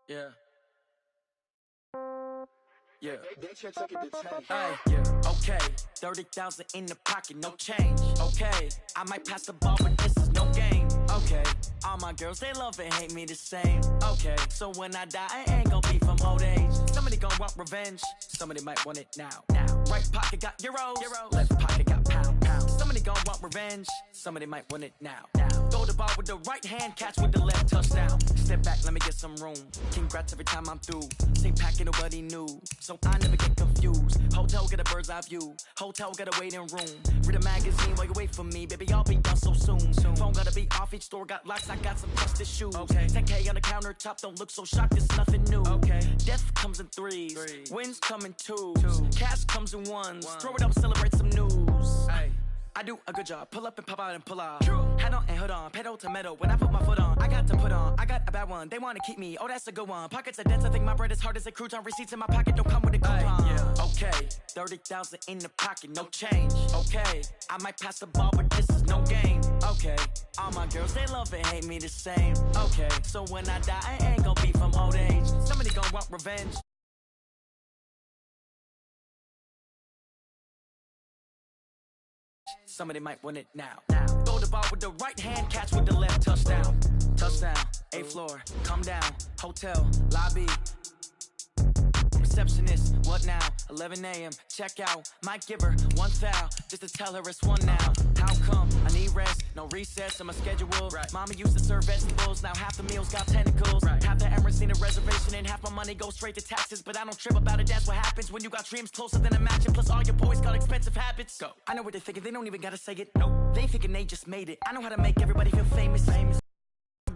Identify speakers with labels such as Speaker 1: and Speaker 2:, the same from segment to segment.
Speaker 1: Yeah. Yeah.
Speaker 2: Hey, yeah. Okay, 30,000 in the pocket, no change. Okay, I might pass the ball, but this is no game. Okay, all my girls, they love and hate me the same. Okay, so when I die, I ain't gon' be from old age. Somebody gon' want revenge, somebody might want it now. Right pocket got euros, left pocket got pound. Somebody gon' want revenge, somebody might want it now. Throw the ball with the right hand, catch with the left, touchdown. Step back, let me get some room. Congrats every time I'm through. Same packet, nobody knew, so I never get confused. Hotel get a bird's eye view, hotel got a waiting room. Read a magazine while you wait for me, baby, I'll be done so soon. Phone gotta be off, each store got locks, I got some trusted shoes. 10K on the countertop, don't look so shocked, it's nothing new. Death comes in threes, wins come in twos, cash comes in ones. Throw it up, celebrate some news. I do a good job, pull up and pop out and pull out. Head on and hood on, pedal to metal. When I put my foot on, I got to put on. I got a bad one, they wanna keep me, oh that's a good one. Pockets are dense, I think my bread is hard as a crouton. Receipts in my pocket don't come with a coupon. Okay, 30,000 in the pocket, no change. Okay, I might pass the ball, but this is no game. Okay, all my girls, they love and hate me the same. Okay, so when I die, I ain't gon' be from old age. Somebody gon' want revenge. Somebody might win it now. Throw the ball with the right hand, catch with the left, touchdown. Touchdown, 8th floor, come down, hotel, lobby. Receptionist, what now? 11 a.m., check out. Might give her one foul, just to tell her it's one now. How come? I need rest, no recess in my schedule. Mama used to serve vegetables, now half the meals got tentacles. Half the Emirates need a reservation and half my money goes straight to taxes. But I don't trip about it, that's what happens when you got dreams closer than a match. And plus all your boys got expensive habits. Go. I know what they're thinking, they don't even gotta say it. Nope. They thinking they just made it. I know how to make everybody feel famous.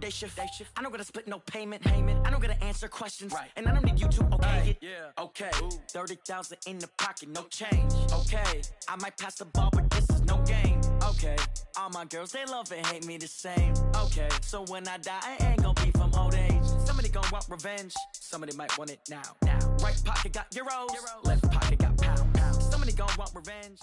Speaker 2: Day shift. I don't gotta split no payment. I don't gotta answer questions. And I don't need you to okay it. Okay, 30,000 in the pocket, no change. Okay, I might pass the ball, but this is no game. Okay, all my girls, they love and hate me the same. Okay, so when I die, I ain't gon' be from old age. Somebody gon' want revenge, somebody might want it now. Right pocket got euros, left pocket got pound. Somebody gon' want revenge.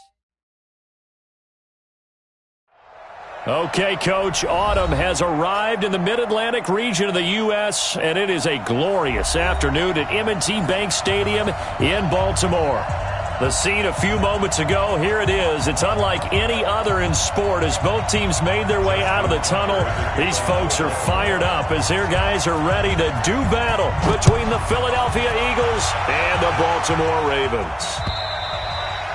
Speaker 3: Okay, Coach, autumn has arrived in the Mid-Atlantic region of the U.S., and it is a glorious afternoon at M&T Bank Stadium in Baltimore. The scene a few moments ago, here it is. It's unlike any other in sport as both teams made their way out of the tunnel. These folks are fired up as their guys are ready to do battle between the Philadelphia Eagles and the Baltimore Ravens.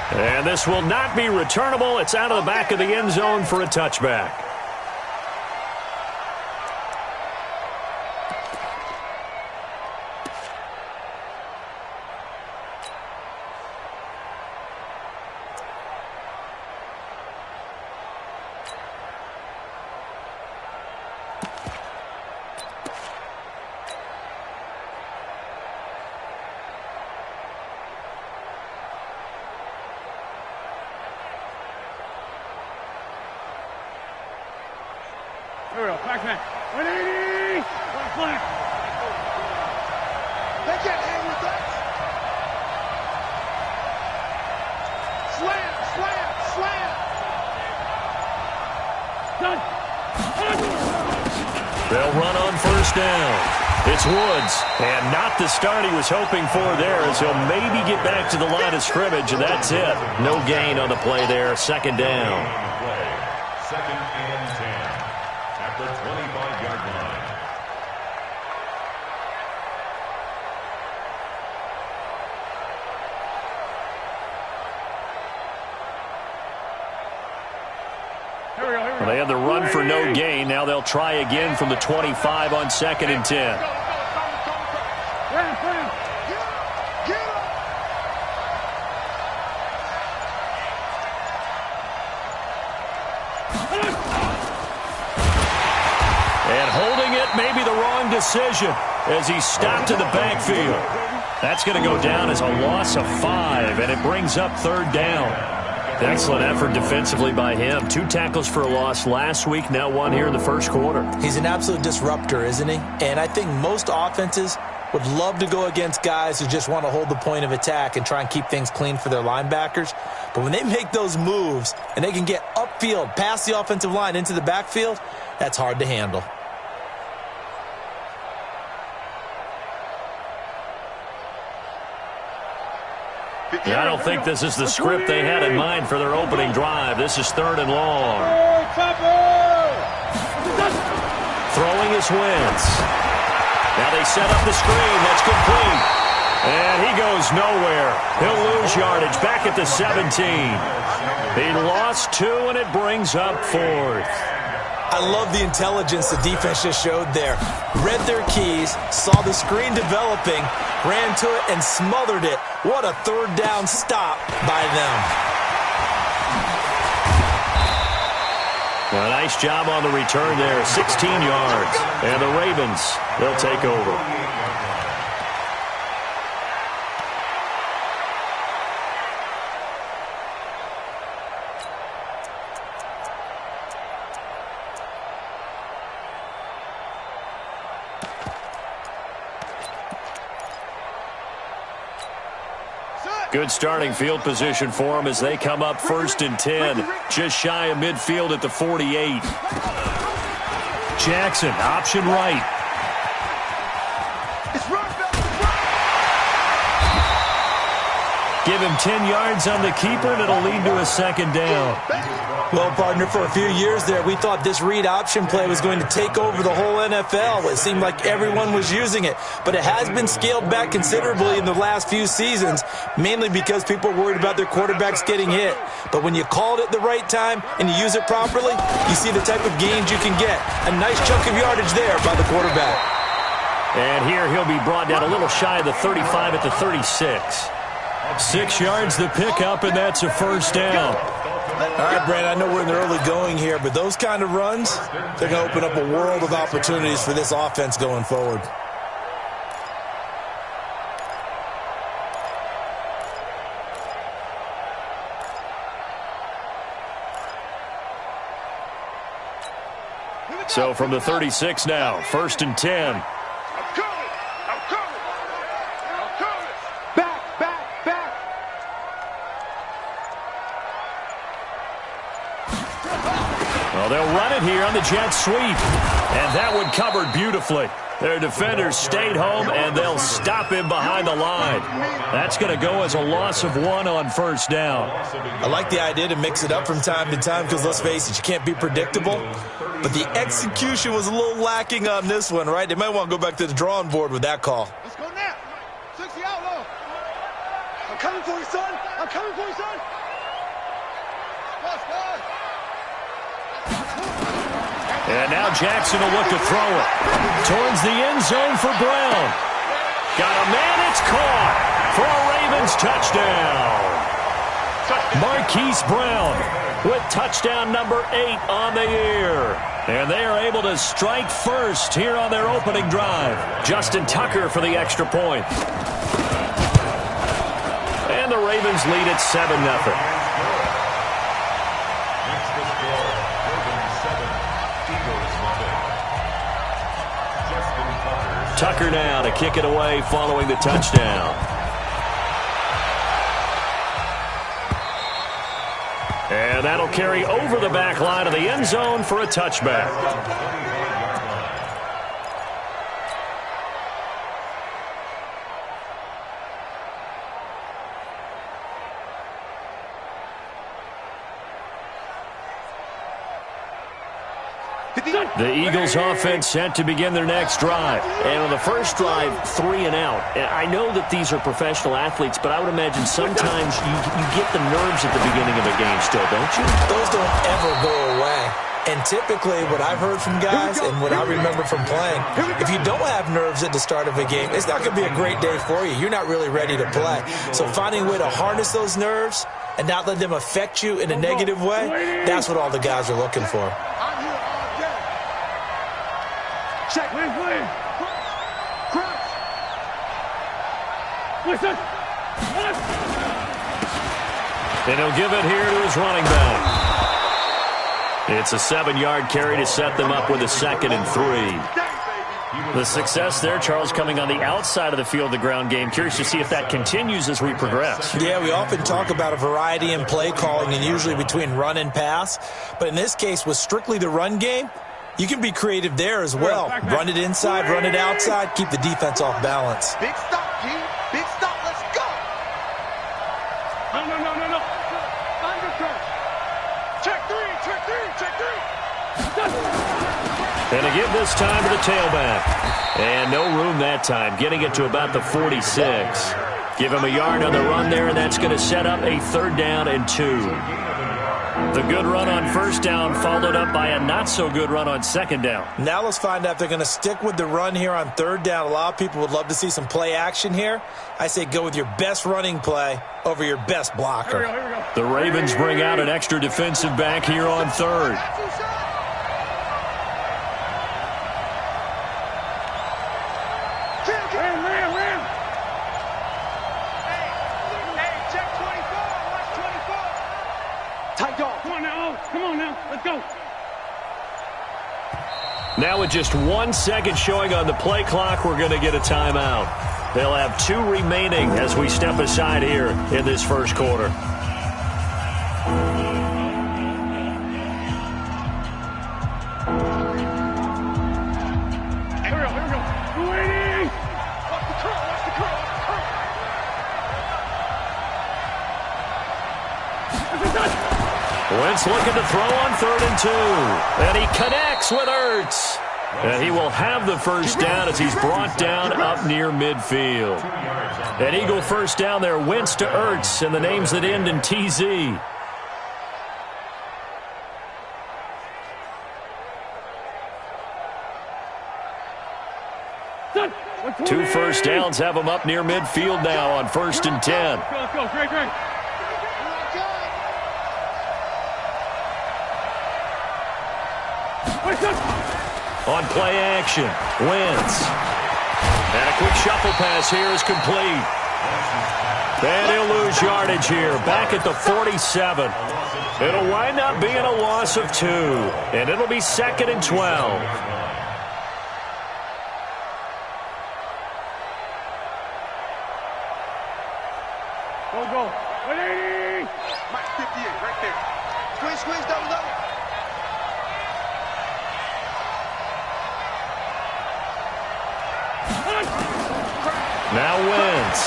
Speaker 3: And this will not be returnable. It's out of the back of the end zone for a touchback.
Speaker 4: Here we go, backman. 180! Left flank. They can't hang with that. Slam! Done.
Speaker 3: They'll run on first down. It's Woods, and not the start he was hoping for there as he'll maybe get back to the line of scrimmage, and that's it. No gain on the play there, second down.
Speaker 5: Second and 10 at the 25-yard line.
Speaker 3: Well, they had the run for no gain. Now they'll try again from the 25 on second and 10. And holding it may be the wrong decision as he stopped in the backfield. That's going to go down as a loss of 5, and it brings up third down. Excellent effort defensively by him. 2 tackles for a loss last week, now 1 here in the first quarter.
Speaker 6: He's an absolute disruptor, isn't he? And I think most offenses would love to go against guys who just want to hold the point of attack and try and keep things clean for their linebackers. But when they make those moves and they can get upfield, past the offensive line into the backfield, that's hard to handle.
Speaker 3: I don't think this is the script they had in mind for their opening drive. This is 3rd and long. Throwing his wins. Now they set up the screen. That's complete. And he goes nowhere. He'll lose yardage back at the 17. He lost 2, and it brings up 4th.
Speaker 6: I love the intelligence the defense just showed there. Read their keys, saw the screen developing, ran to it, and smothered it. What a 3rd down stop by them.
Speaker 3: A nice job on the return there, 16 yards. And the Ravens, they'll take over. Good starting field position for them as they come up 1st and 10. Just shy of midfield at the 48. Jackson, option right. Give him 10 yards on the keeper, and it'll lead to a 2nd down.
Speaker 6: Well, partner, for a few years there, we thought this read option play was going to take over the whole NFL. It seemed like everyone was using it, but it has been scaled back considerably in the last few seasons, mainly because people are worried about their quarterbacks getting hit. But when you call it at the right time and you use it properly, you see the type of gains you can get. A nice chunk of yardage there by the quarterback.
Speaker 3: And here he'll be brought down a little shy of the 35 at the 36. 6 yards the pickup, and that's a 1st down.
Speaker 6: All right, Brandon, I know we're in the early going here, but those kind of runs, they're going to open up a world of opportunities for this offense going forward.
Speaker 3: So from the 36 now, 1st and 10. Well, they'll run it here on the jet sweep. And that one covered beautifully. Their defenders stayed home, and they'll stop him behind the line. That's going to go as a loss of 1 on 1st down.
Speaker 6: I like the idea to mix it up from time to time because, let's face it, you can't be predictable. But the execution was a little lacking on this one, right? They might want to go back to the drawing board with that call.
Speaker 4: Let's go now. 60 outlaw. I'm coming for you, son. I'm coming for you, son.
Speaker 3: And now Jackson will look to throw it towards the end zone for Brown. Got a man, it's caught for a Ravens touchdown. Marquise Brown with touchdown number 8 on the year. And they are able to strike first here on their opening drive. Justin Tucker for the extra point. And the Ravens lead at 7-0. Tucker now to kick it away following the touchdown. And that'll carry over the back line of the end zone for a touchback. The Eagles offense set to begin their next drive. And on the first drive, 3 and out. And I know that these are professional athletes, but I would imagine sometimes you get the nerves at the beginning of a game still, don't you?
Speaker 6: Those don't ever go away. And typically what I've heard from guys and what I remember from playing, if you don't have nerves at the start of a game, it's not going to be a great day for you. You're not really ready to play. So finding a way to harness those nerves and not let them affect you in a negative way, that's what all the guys are looking for.
Speaker 4: Check. Crouch. Listen.
Speaker 3: And he'll give it here to his running back. It's a 7-yard carry to set them up with a 2nd and 3. The success there, Charles, coming on the outside of the field, the ground game. Curious to see if that continues as we progress.
Speaker 6: Yeah, we often talk about a variety in play calling and usually between run and pass. But in this case, with strictly the run game, you can be creative there as well. Run it inside, run it outside, keep the defense off balance.
Speaker 4: Big stop, G. Big stop. Let's go.
Speaker 3: And to give this time to the tailback. And no room that time, getting it to about the 46. Give him a yard on the run there, and that's going to set up a 3rd down and 2. The good run on 1st down followed up by a not-so-good run on 2nd down.
Speaker 6: Now let's find out if they're going to stick with the run here on 3rd down. A lot of people would love to see some play action here. I say go with your best running play over your best blocker.
Speaker 4: Here we go.
Speaker 3: The Ravens bring out an extra defensive back here on 3rd.
Speaker 4: Ram. Hey, check 24. Watch 24. Tight dog. Come on now. Let's go.
Speaker 3: Now with just 1 second showing on the play clock, we're going to get a timeout. They'll have 2 remaining as we step aside here in this 1st quarter.
Speaker 4: Here we go. Waiting. Watch the curl.
Speaker 3: Wentz looking to throw on 3rd and 2. And he connects with Ertz. And he will have the 1st down as he's brought down up near midfield. An Eagle 1st down there, Wentz to Ertz, and the names that end in TZ. Two 1st downs have him up near midfield now on 1st and 10.
Speaker 4: Let's go. Great.
Speaker 3: On play action, Wentz. And a quick shuffle pass here is complete. And he'll lose yardage here, back at the 47. It'll wind up being a loss of 2, and it'll be 2nd and 12.
Speaker 4: Go. 180. Mike 58, right there. Squeeze, double.
Speaker 3: Now Wentz.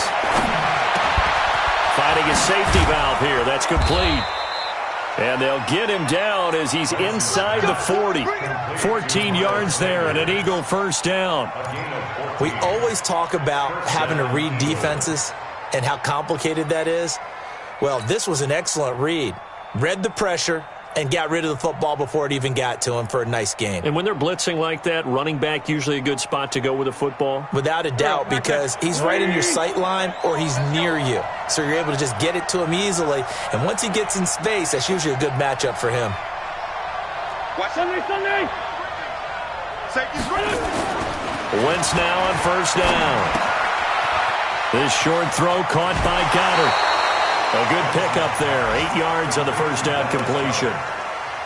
Speaker 3: Finding a safety valve here. That's complete. And they'll get him down as he's inside the 40. 14 yards there and an Eagle 1st down.
Speaker 6: We always talk about having to read defenses and how complicated that is. Well, this was an excellent read. Read the pressure and got rid of the football before it even got to him for a nice gain.
Speaker 3: And when they're blitzing like that, running back usually a good spot to go with a football?
Speaker 6: Without a doubt, because he's right in your sight line or he's near you. So you're able to just get it to him easily. And once he gets in space, that's usually a good matchup for him.
Speaker 4: Watch Sunday. Safety's running.
Speaker 3: Wentz now on 1st down. This short throw caught by Goddard. A good pickup there. 8 yards on the 1st down completion.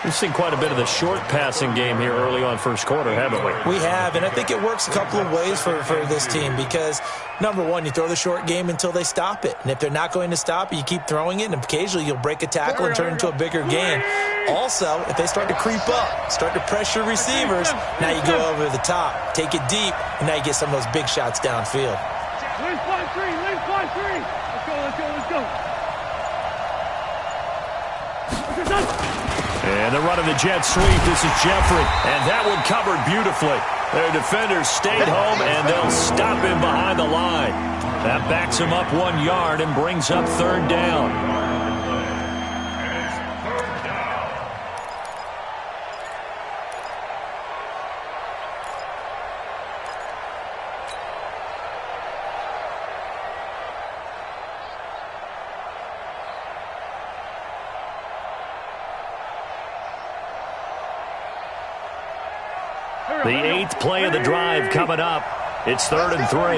Speaker 3: We've seen quite a bit of the short passing game here early on 1st quarter, haven't we?
Speaker 6: We have, and I think it works a couple of ways for this team because, number one, you throw the short game until they stop it. And if they're not going to stop it, you keep throwing it, and occasionally you'll break a tackle and turn it into a bigger gain. Also, if they start to creep up, start to pressure receivers, now you go over the top, take it deep, and now you get some of those big shots downfield.
Speaker 4: Lane 5-3. Let's go.
Speaker 3: And the run of the jet sweep. This is Jeffrey. And that one covered beautifully. Their defenders stayed home, and they'll stop him behind the line. That backs him up 1 yard and brings up 3rd down. The 8th play of the drive coming up. It's 3rd and 3.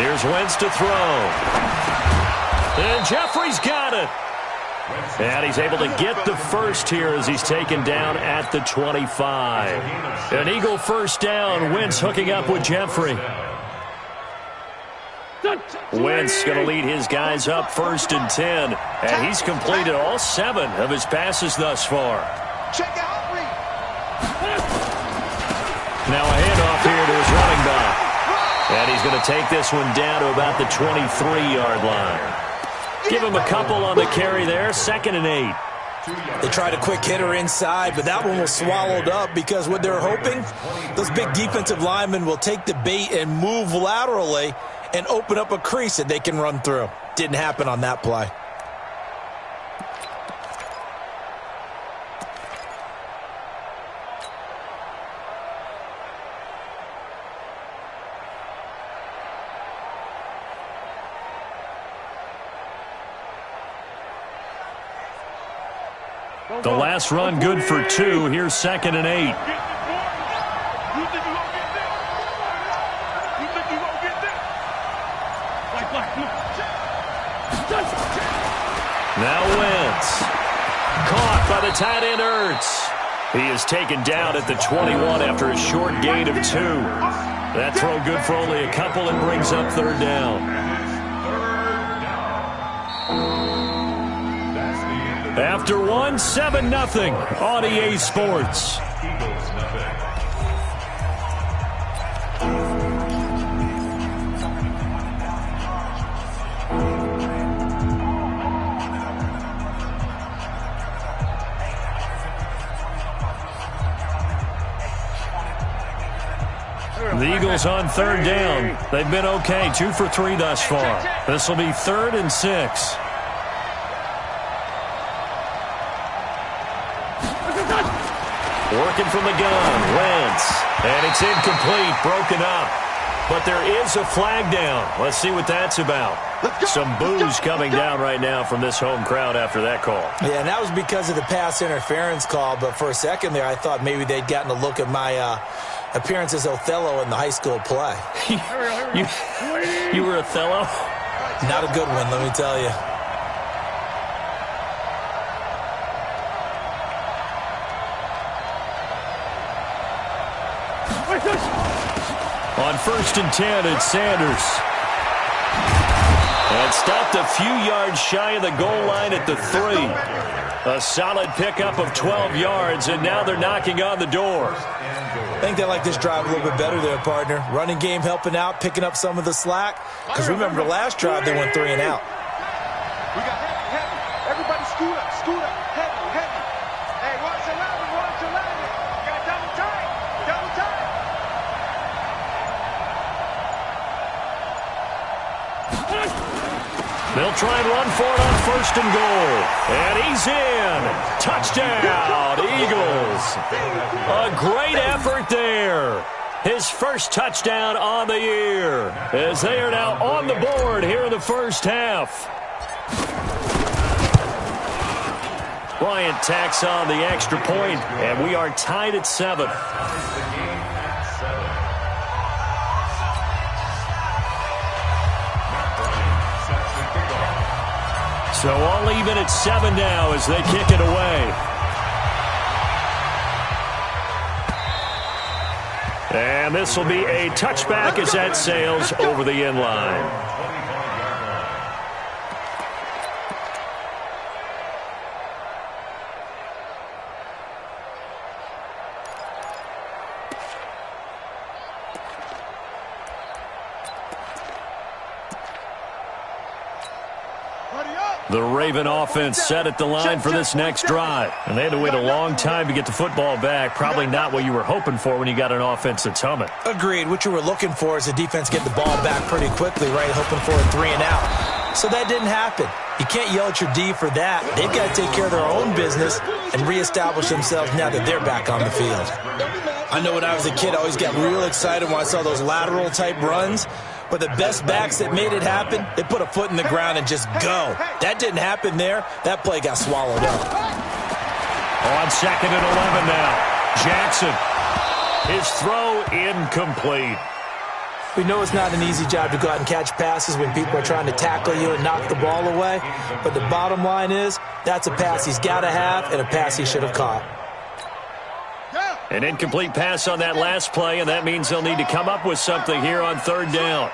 Speaker 3: Here's Wentz to throw. And Jeffrey's got it. And he's able to get the first here as he's taken down at the 25. An Eagle 1st down. Wentz hooking up with Jeffrey. Wentz going to lead his guys up 1st and 10. And he's completed all 7 of his passes thus far. Now a handoff here to his running back. And he's going to take this one down to about the 23-yard line. Give him a couple on the carry there. 2nd and 8.
Speaker 6: They tried a quick hitter inside, but that one was swallowed up because what they're hoping, those big defensive linemen will take the bait and move laterally and open up a crease that they can run through. Didn't happen on that play.
Speaker 3: The last run good for 2. Here's 2nd and 8. Now Wentz. Caught by the tight end Ertz. He is taken down at the 21 after a short gain of 2. That throw good for only a couple and brings up 3rd down. After 1, 7-0 on EA Sports. The Eagles on 3rd down. They've been okay, 2 for 3 thus far. This will be 3rd and 6. Working from the gun, Wentz. And it's incomplete, broken up. But there is a flag down. Let's see what that's about. Some boos coming down right now from this home crowd after that call.
Speaker 6: Yeah, and that was because of the pass interference call. But for a second there, I thought maybe they'd gotten a look at my appearance as Othello in the high school play.
Speaker 3: You were Othello?
Speaker 6: Not a good one, let me tell you.
Speaker 3: On 1st and 10, it's Sanders. And stopped a few yards shy of the goal line at the 3. A solid pickup of 12 yards, and now they're knocking on the door.
Speaker 6: I think they like this drive a little bit better there, partner. Running game helping out, picking up some of the slack. Because remember, the last drive they went 3 and out.
Speaker 4: We got heavy. Everybody scoot up, heavy. Hey, watch your line. You got double time.
Speaker 3: They'll try and run for it on 1st and goal. And he's in. Touchdown, Eagles. A great effort there. His first touchdown on the year, as they are now on the board here in the first half. Bryant tacks on the extra point, and we are tied at 7. So all even at 7 now as they kick it away. And this will be a touchback as that sails over the end line. The Raven offense set at the line for this next drive. And they had to wait a long time to get the football back. Probably not what you were hoping for when you got an offense that's humming.
Speaker 6: Agreed. What you were looking for is the defense get the ball back pretty quickly, right? Hoping for a 3 and out. So that didn't happen. You can't yell at your D for that. They've got to take care of their own business and reestablish themselves now that they're back on the field. I know when I was a kid, I always got real excited when I saw those lateral type runs. But the best backs that made it happen, they put a foot in the ground and just go. That didn't happen there. That play got swallowed up.
Speaker 3: On 2nd and 11 now. Jackson. His throw incomplete.
Speaker 6: We know it's not an easy job to go out and catch passes when people are trying to tackle you and knock the ball away. But the bottom line is, that's a pass he's got to have and a pass he should have caught.
Speaker 3: An incomplete pass on that last play, and that means they'll need to come up with something here on 3rd down.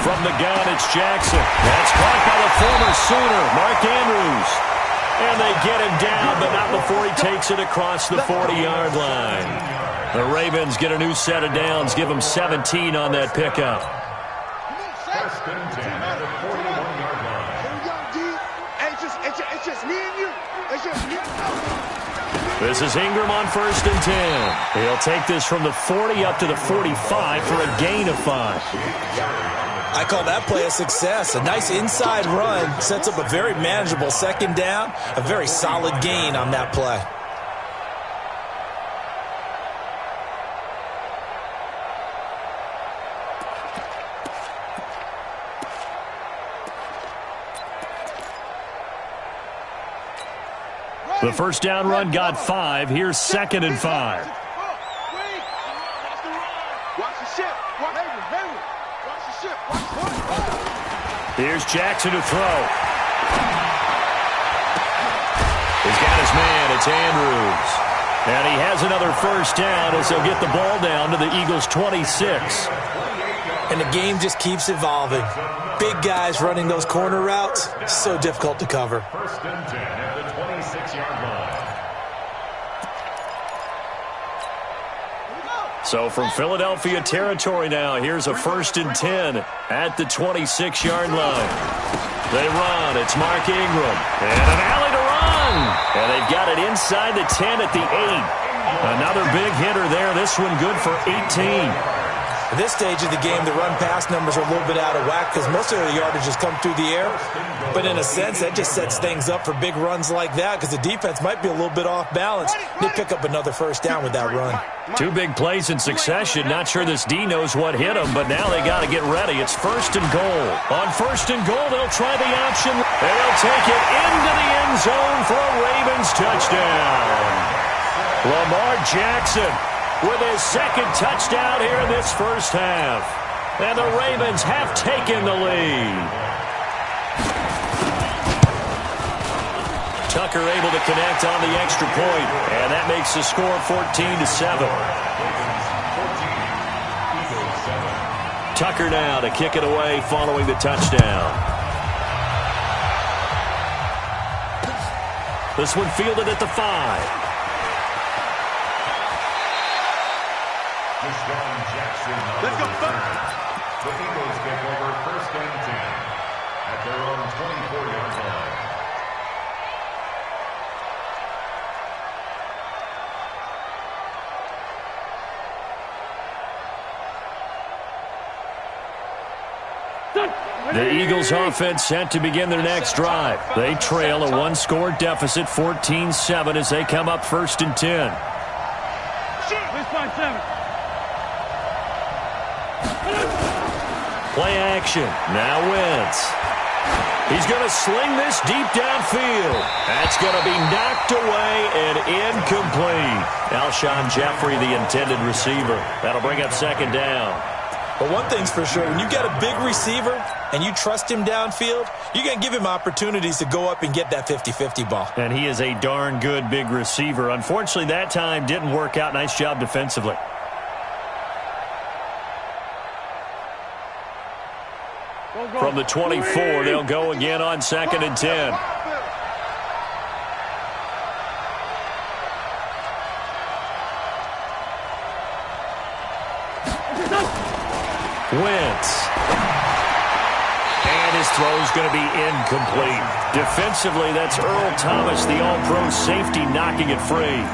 Speaker 3: From the gun, it's Jackson. That's caught by the former Sooner, Mark Andrews. And they get him down, but not before he takes it across the 40-yard line. The Ravens get a new set of downs, give them 17 on that pickup.
Speaker 5: First and 10 at the 41-yard line.
Speaker 4: It's just me and you. It's just me and you.
Speaker 3: This is Ingram on first and 10. He'll take this from the 40 up to the 45 for a gain of 5.
Speaker 6: I call that play a success. A nice inside run sets up a very manageable second down, a very solid gain on that play.
Speaker 3: The first down run got 5. Here's second and 5.
Speaker 4: Watch the ship. Watch the ship.
Speaker 3: Here's Jackson to throw. He's got his man. It's Andrews. And he has another first down as they'll get the ball down to the Eagles' 26.
Speaker 6: And the game just keeps evolving. Big guys running those corner routes, so difficult to cover.
Speaker 5: First and 10 at the 26-yard line.
Speaker 3: So from Philadelphia territory now, here's a first and 10 at the 26-yard line. They run. It's Mark Ingram. And an alley to run. And they've got it inside the 10 at the 8. Another big hitter there. This one good for 18.
Speaker 6: At this stage of the game, the run-pass numbers are a little bit out of whack because most of the yardage has come through the air. But in a sense, that just sets things up for big runs like that because the defense might be a little bit off balance. They pick up another first down with that run.
Speaker 3: 2 big plays in succession. Not sure this D knows what hit him, but now they got to get ready. It's first and goal. On first and goal, they'll try the option. They'll take it into the end zone for a Ravens touchdown. Lamar Jackson with his second touchdown here in this first half. And the Ravens have taken the lead. Tucker able to connect on the extra point, and that makes the score 14-7. Tucker now to kick it away following the touchdown. This one fielded at the 5.
Speaker 4: Let's go,
Speaker 5: The Eagles take over first and 10 at their own 24-yard line.
Speaker 3: The Eagles offense set to begin their next drive. They trail a 1-score deficit, 14-7, as they come up first and 10. Play action. Now Wentz. He's going to sling this deep downfield. That's going to be knocked away and incomplete. Alshon Jeffrey, the intended receiver. That'll bring up second down.
Speaker 6: But one thing's for sure, when you got a big receiver and you trust him downfield, you're going to give him opportunities to go up and get that 50-50 ball.
Speaker 3: And he is a darn good big receiver. Unfortunately, that time didn't work out. Nice job defensively. From the 24, they'll go again on second and 10. Wentz. And his throw's going to be incomplete. Defensively, that's Earl Thomas, the all-pro safety, knocking it free.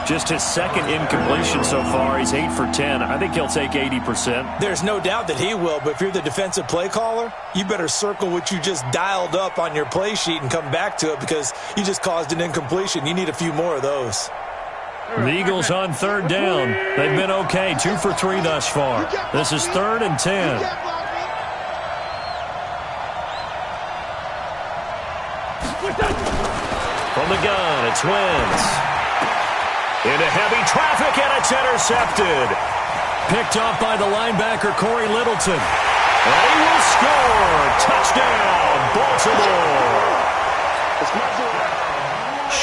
Speaker 3: Just his second incompletion so far. He's 8 for 10. I think he'll take 80%.
Speaker 6: There's no doubt that he will, but if you're the defensive play caller, you better circle what you just dialed up on your play sheet and come back to it because you just caused an incompletion. You need a few more of those.
Speaker 3: The Eagles on third down. They've been okay, 2 for 3 thus far. This is third and 10. From the gun, it's Wentz. Into heavy traffic, and it's intercepted. Picked up by the linebacker, Corey Littleton. And he will score. Touchdown, Baltimore.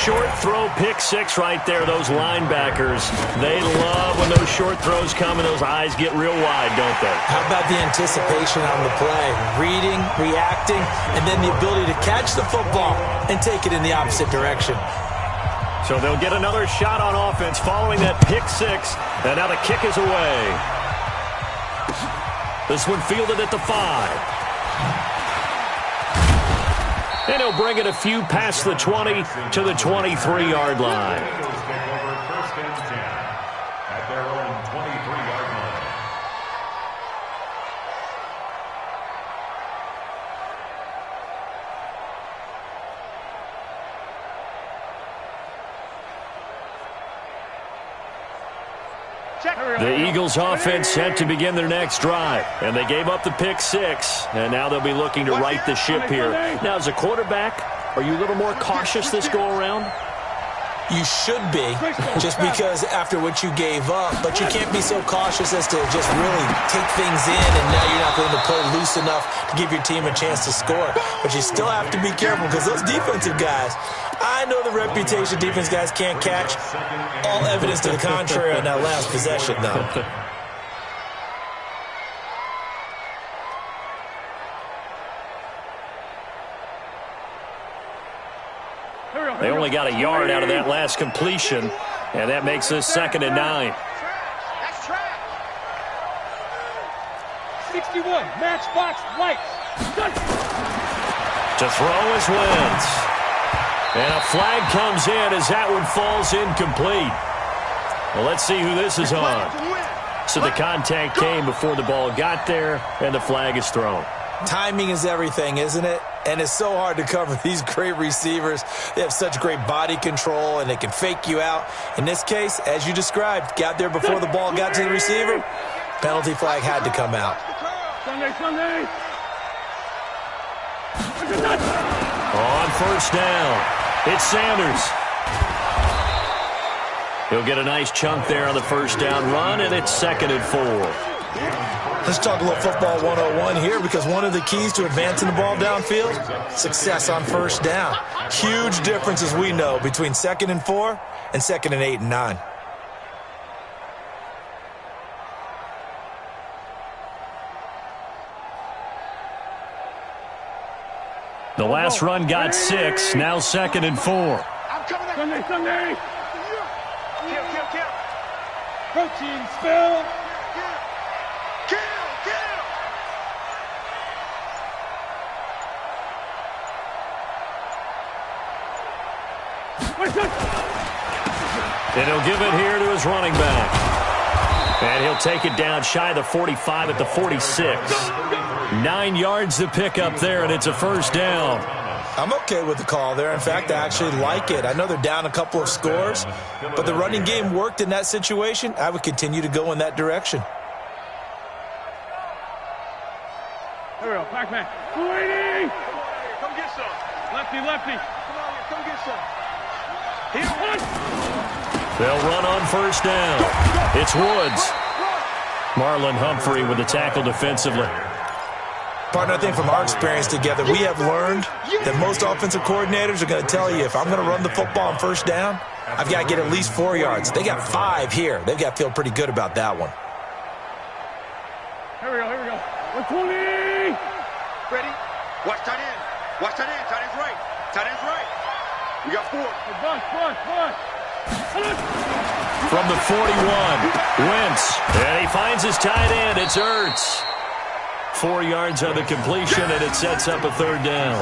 Speaker 3: short throw pick six right there. Those linebackers, they love when those short throws come and those eyes get real wide, don't they?
Speaker 6: How about the anticipation on the play? Reading, reacting, and then the ability to catch the football and take it in the opposite direction.
Speaker 3: So they'll get another shot on offense following that pick six. And now the kick is away. This one fielded at the 5. And he'll bring it a few past the 20 to the 23-yard line.
Speaker 5: First and 10 at their own 23-yard line.
Speaker 3: The Eagles offense set to begin their next drive, and they gave up the pick six, and now they'll be looking to right the ship here. Now, as a quarterback, are you a little more cautious this go-around?
Speaker 6: You should be, just because after what you gave up, but you can't be so cautious as to just really take things in, and now you're not going to play loose enough to give your team a chance to score. But you still have to be careful, because those defensive guys, I know the reputation defense guys can't catch. All evidence to the contrary on that last possession, though.
Speaker 3: They only got a yard out of that last completion, and that makes this 2nd and 9.
Speaker 4: That's track. 61, matchbox lights.
Speaker 3: To throw is Wentz. And a flag comes in as that one falls incomplete. Well, let's see who this is on. So the contact came before the ball got there, and the flag is thrown.
Speaker 6: Timing is everything, isn't it? And it's so hard to cover these great receivers. They have such great body control, and they can fake you out. In this case, as you described, got there before the ball got to the receiver. Penalty flag had to come out.
Speaker 4: Sunday.
Speaker 3: On first down, it's Sanders. He'll get a nice chunk there on the first down run, and it's 2nd and 4.
Speaker 6: Let's talk a little football 101 here, because one of the keys to advancing the ball downfield, success on first down. Huge difference, as we know, between 2nd and 4 and 2nd and 8 and 9.
Speaker 3: The last run got 6, now 2nd and 4.
Speaker 4: I'm coming up. Sunday. Kill. Protein spill. Kill.
Speaker 3: And he'll give it here to his running back. And he'll take it down shy of the 45 at the 46. 9 yards to pick up there, and it's a first down.
Speaker 6: I'm okay with the call there. In fact, I actually like it. I know they're down a couple of scores, but the running game worked in that situation. I would continue to go in that direction.
Speaker 4: Here we go, Pac-Man. Waiting. Come get some. Lefty. Come on here, come get some.
Speaker 3: They'll run on first down. It's Woods. Marlon Humphrey with the tackle defensively.
Speaker 6: Partner, I think from our experience together, we have learned that most offensive coordinators are going to tell you, if I'm going to run the football on first down, I've got to get at least 4 yards. They got 5 here. They've got to feel pretty good about that one.
Speaker 4: Here we go. 120. Ready? Watch tight end. Tight end's right. We got 4. Bust.
Speaker 3: From the 41, Wentz. And he finds his tight end. It's Ertz. 4 yards on the completion, and it sets up a 3rd down.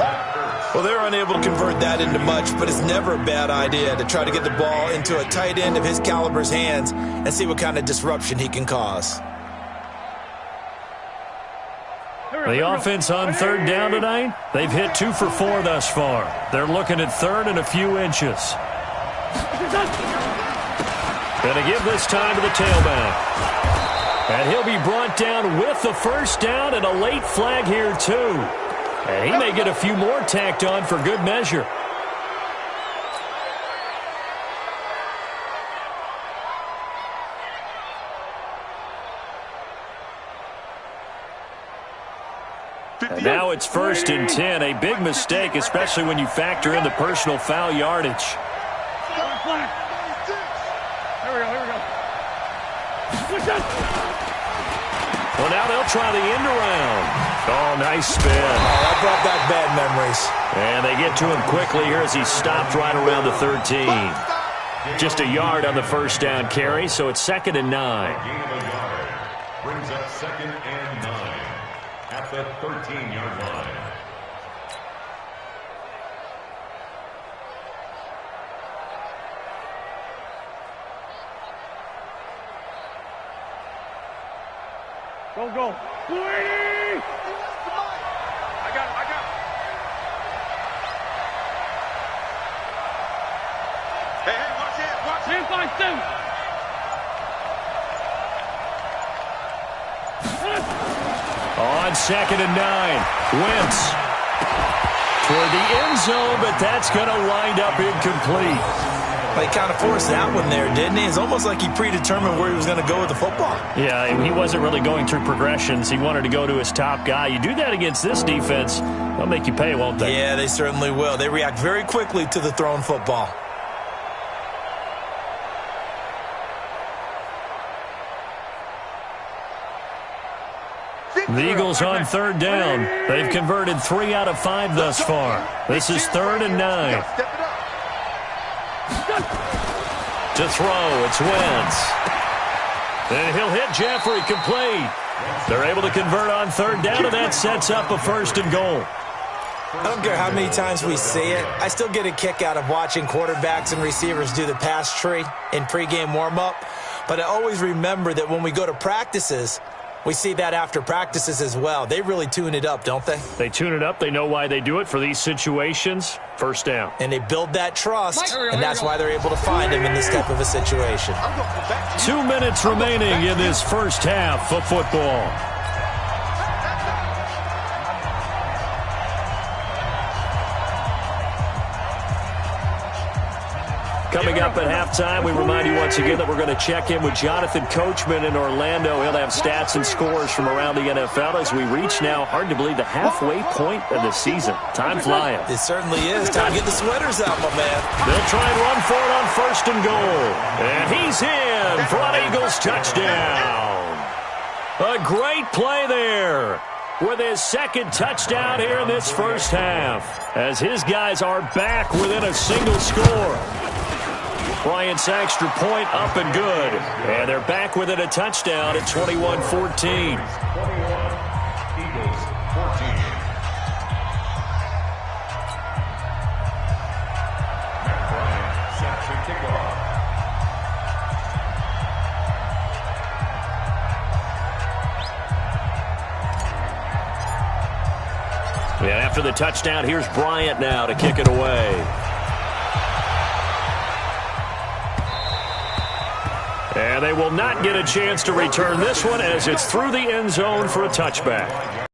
Speaker 6: Well, they're unable to convert that into much, but it's never a bad idea to try to get the ball into a tight end of his caliber's hands and see what kind of disruption he can cause.
Speaker 3: The offense on 3rd down tonight, they've hit 2 for 4 thus far. They're looking at 3rd and a few inches. Gonna give this time to the tailback. And he'll be brought down with the first down and a late flag here, too. And he may get a few more tacked on for good measure. And now it's 1st and 10, a big mistake, especially when you factor in the personal foul yardage.
Speaker 4: flag. Here we go.
Speaker 3: Well, now they'll try the end around. Oh, nice spin.
Speaker 6: Oh, that brought back bad memories.
Speaker 3: And they get to him quickly here as he stopped right around the 13. Just a yard on the first down carry, so it's 2nd and 9.
Speaker 5: Gain of a yard brings up 2nd and 9 at the 13-yard line.
Speaker 4: Go. I got him. Hey, watch it. Stand by, Sim.
Speaker 3: On 2nd and 9, Wentz toward the end zone, but that's going to wind up incomplete.
Speaker 6: Well, he kind of forced that one there, didn't he? It's almost like he predetermined where he was going to go with the football.
Speaker 3: Yeah, he wasn't really going through progressions. He wanted to go to his top guy. You do that against this defense, they'll make you pay, won't they?
Speaker 6: Yeah, they certainly will. They react very quickly to the thrown football.
Speaker 3: The Eagles on 3rd down. They've converted 3 out of 5 thus far. This is 3rd and 9. To throw, it's Wentz. And he'll hit Jeffrey complete. They're able to convert on 3rd down, and that sets up a 1st and goal.
Speaker 6: I don't care how many times we see it. I still get a kick out of watching quarterbacks and receivers do the pass tree in pregame warm-up. But I always remember that when we go to practices, we see that after practices as well. They really tune it up, don't they?
Speaker 3: They tune it up. They know why they do it for these situations. 1st down.
Speaker 6: And they build that trust, and that's why they're able to find him in this type of a situation.
Speaker 3: 2 minutes remaining in this first half of football. Coming up at halftime, we remind you once again that we're going to check in with Jonathan Coachman in Orlando. He'll have stats and scores from around the NFL as we reach now, hard to believe, the halfway point of the season. Time flying.
Speaker 6: It certainly is. Time to get the sweaters out, my man.
Speaker 3: They'll try and run for it on 1st and goal. And he's in for an Eagles touchdown. A great play there with his 2nd touchdown here in this first half as his guys are back within a single score. Bryant's extra point up and good. And they're back within a touchdown at 21-14.
Speaker 5: 21, Eagles 14. Matt Bryant set to kick off.
Speaker 3: Yeah, after the touchdown, here's Bryant now to kick it away. And they will not get a chance to return this one as it's through the end zone for a touchback.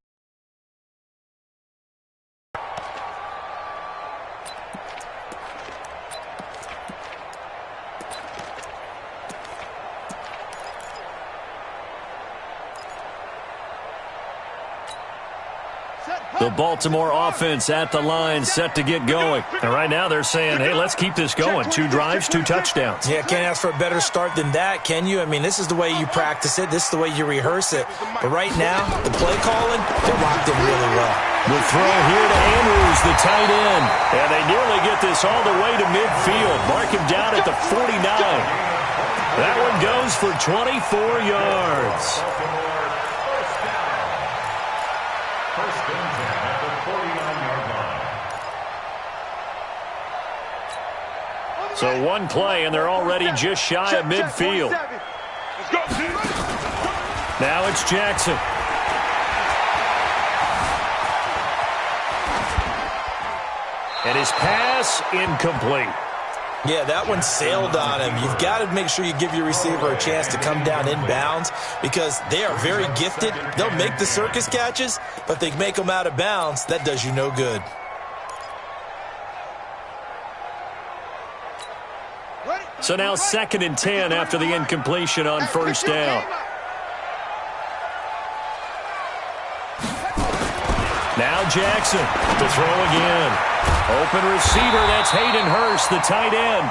Speaker 3: The Baltimore offense at the line, set to get going. And right now they're saying, hey, let's keep this going. 2 drives, 2 touchdowns.
Speaker 6: Yeah, can't ask for a better start than that, can you? I mean, this is the way you practice it. This is the way you rehearse it. But right now, the play calling, they're locked in really well.
Speaker 3: The throw here to Andrews, the tight end. And they nearly get this all the way to midfield. Mark him down at the 49. That one goes for 24 yards.
Speaker 5: First and 10 at the 49-yard line.
Speaker 3: So one play, and they're already just shy of midfield. Now it's Jackson. And his pass incomplete.
Speaker 6: Yeah, that one sailed on him. You've got to make sure you give your receiver a chance to come down inbounds because they are very gifted. They'll make the circus catches, but if they make them out of bounds, that does you no good.
Speaker 3: So now 2nd and 10 after the incompletion on 1st down. Now Jackson to throw again. Open receiver, that's Hayden Hurst, the tight end.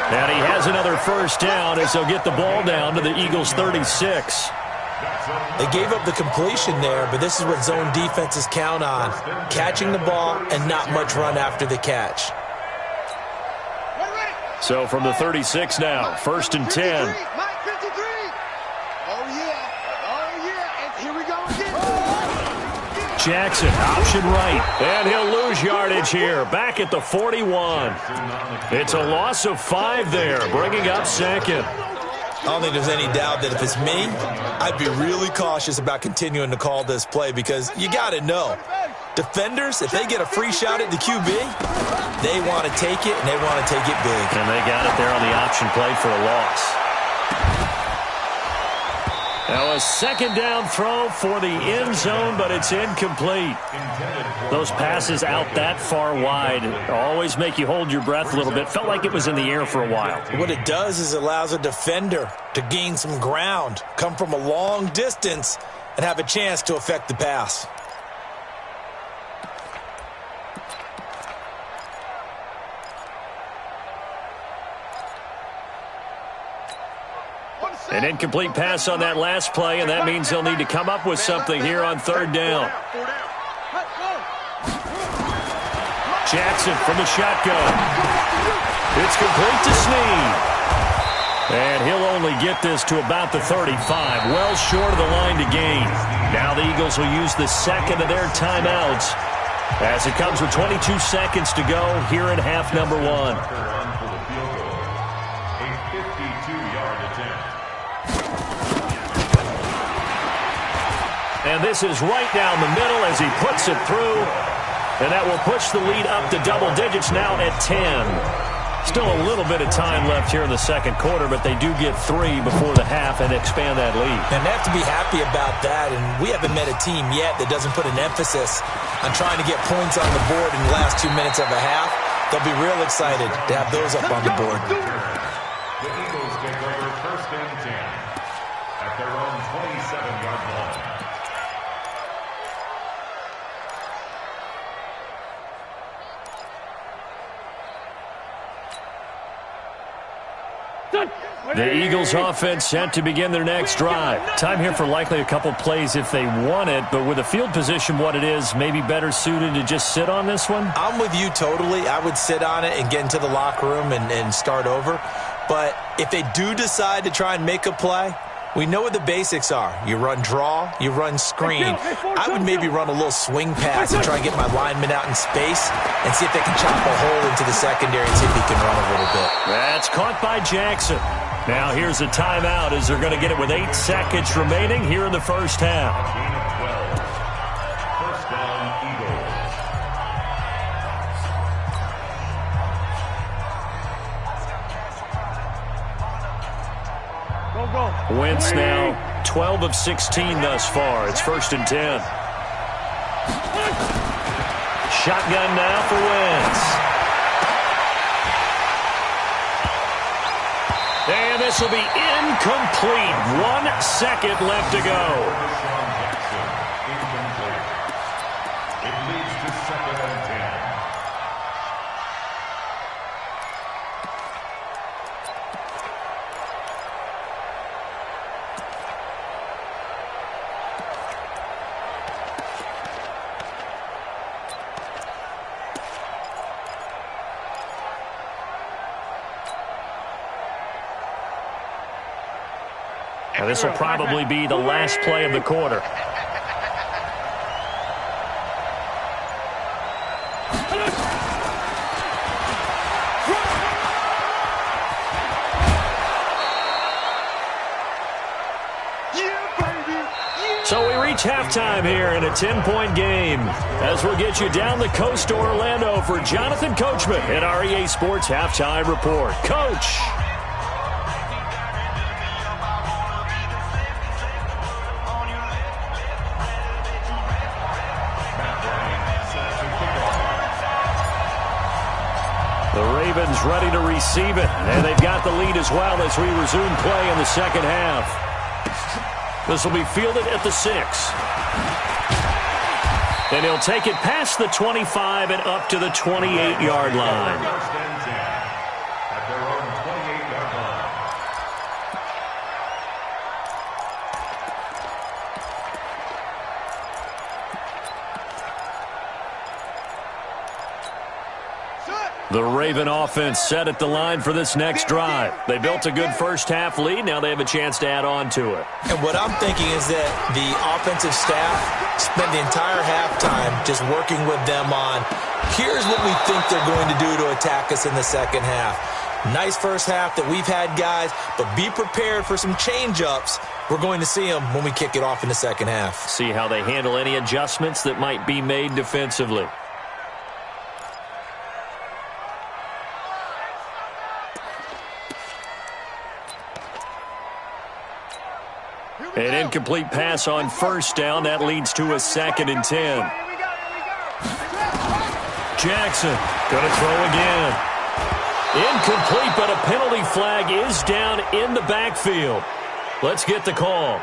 Speaker 3: And he has another first down as they'll get the ball down to the Eagles' 36.
Speaker 6: They gave up the completion there, but this is what zone defenses count on. Catching the ball and not much run after the catch.
Speaker 3: So from the 36 now, 1st and 10. Jackson, option right, and he'll lose yardage here, back at the 41. It's a loss of 5 there, bringing up 2nd.
Speaker 6: I don't think there's any doubt that if it's me, I'd be really cautious about continuing to call this play because you got to know, defenders, if they get a free shot at the QB, they want to take it, and they want to take it big.
Speaker 3: And they got it there on the option play for a loss. Now a 2nd down throw for the end zone, but it's incomplete. Those passes out that far wide always make you hold your breath a little bit. Felt like it was in the air for a while.
Speaker 6: What it does is it allows a defender to gain some ground, come from a long distance, and have a chance to affect the pass.
Speaker 3: An incomplete pass on that last play, and that means they'll need to come up with something here on 3rd down. Jackson from the shotgun. It's complete to Snead. And he'll only get this to about the 35, well short of the line to gain. Now the Eagles will use the 2nd of their timeouts as it comes with 22 seconds to go here in half number 1. And this is right down the middle as he puts it through. And that will push the lead up to double digits now at 10. Still a little bit of time left here in the 2nd quarter, but they do get 3 before the half and expand that lead.
Speaker 6: And they have to be happy about that. And we haven't met a team yet that doesn't put an emphasis on trying to get points on the board in the last 2 minutes of a half. They'll be real excited to have those up on the board.
Speaker 5: The Eagles take over 1st and 10 at their own 27-yard line.
Speaker 3: The Eagles offense set to begin their next drive. Time here for likely a couple plays if they want it, but with the field position what it is, maybe better suited to just sit on this one?
Speaker 6: I'm with you totally. I would sit on it and get into the locker room and start over. But if they do decide to try and make a play, we know what the basics are. You run draw, you run screen. I would maybe run a little swing pass and try and get my lineman out in space and see if they can chop a hole into the secondary and see if he can run a little bit.
Speaker 3: That's caught by Jackson. Now here's a timeout as they're going to get it with 8 seconds remaining here in the 1st half.
Speaker 5: Gain of 12. 1st down, Eagles.
Speaker 3: Wentz now 12 of 16 thus far. It's 1st and 10. Shotgun now for Wentz. And this will be incomplete. 1 second left to go.
Speaker 5: Incomplete. It leads to 2nd and 10.
Speaker 3: Now this will probably be the last play of the quarter. So we reach halftime here in a 10-point game as we'll get you down the coast to Orlando for Jonathan Coachman at our EA Sports Halftime Report. Coach. The Ravens ready to receive it, and they've got the lead as well as we resume play in the 2nd half. This will be fielded at the 6. And he'll take it past the 25 and up to the 28-yard line.
Speaker 5: 1st and 10 at their own
Speaker 3: The Raven offense set at the line for this next drive. They built a good first-half lead. Now they have a chance to add on to it.
Speaker 6: And what I'm thinking is that the offensive staff spent the entire halftime just working with them on, here's what we think they're going to do to attack us in the second half. Nice first half that we've had, guys, but be prepared for some change-ups. We're going to see them when we kick it off in the second half.
Speaker 3: See how they handle any adjustments that might be made defensively. An incomplete pass on first down. That leads to a 2nd and 10. Jackson going to throw again. Incomplete, but a penalty flag is down in the backfield. Let's get the call.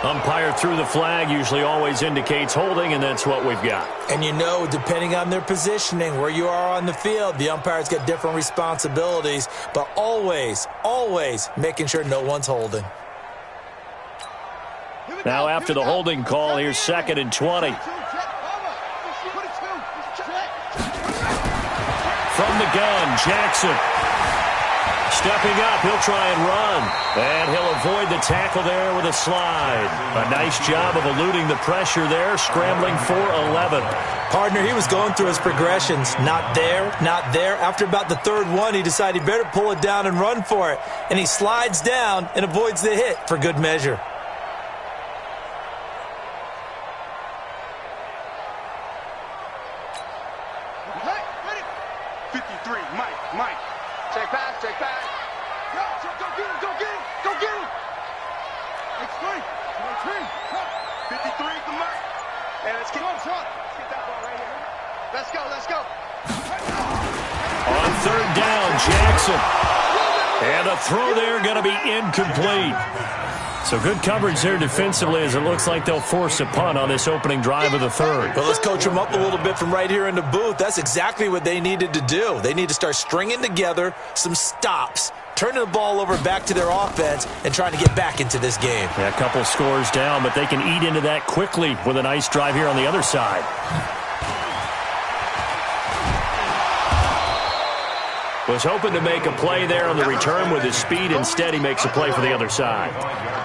Speaker 3: Umpire threw the flag, usually always indicates holding, and that's what we've got.
Speaker 6: And you know, depending on their positioning, where you are on the field, the umpires get different responsibilities, but always, always making sure no one's holding.
Speaker 3: Now after the holding call, here's 2nd and 20. From the gun, Jackson. Stepping up, he'll try and run. And he'll avoid the tackle there with a slide. A nice job of eluding the pressure there, scrambling for 11.
Speaker 6: Partner, he was going through his progressions. Not there, not there. After about the third one, he decided he better pull it down and run for it. And he slides down and avoids the hit for good measure.
Speaker 3: And a throw there going to be incomplete. So good coverage there defensively as it looks like they'll force a punt on this opening drive of the third.
Speaker 6: Well, let's coach them up a little bit from right here in the booth. That's exactly what they needed to do. They need to start stringing together some stops, turning the ball over back to their offense, and trying to get back into this game.
Speaker 3: Yeah, a couple scores down, but they can eat into that quickly with a nice drive here on the other side. Was hoping to make a play there on the return with his speed. Instead, he makes a play for the other side.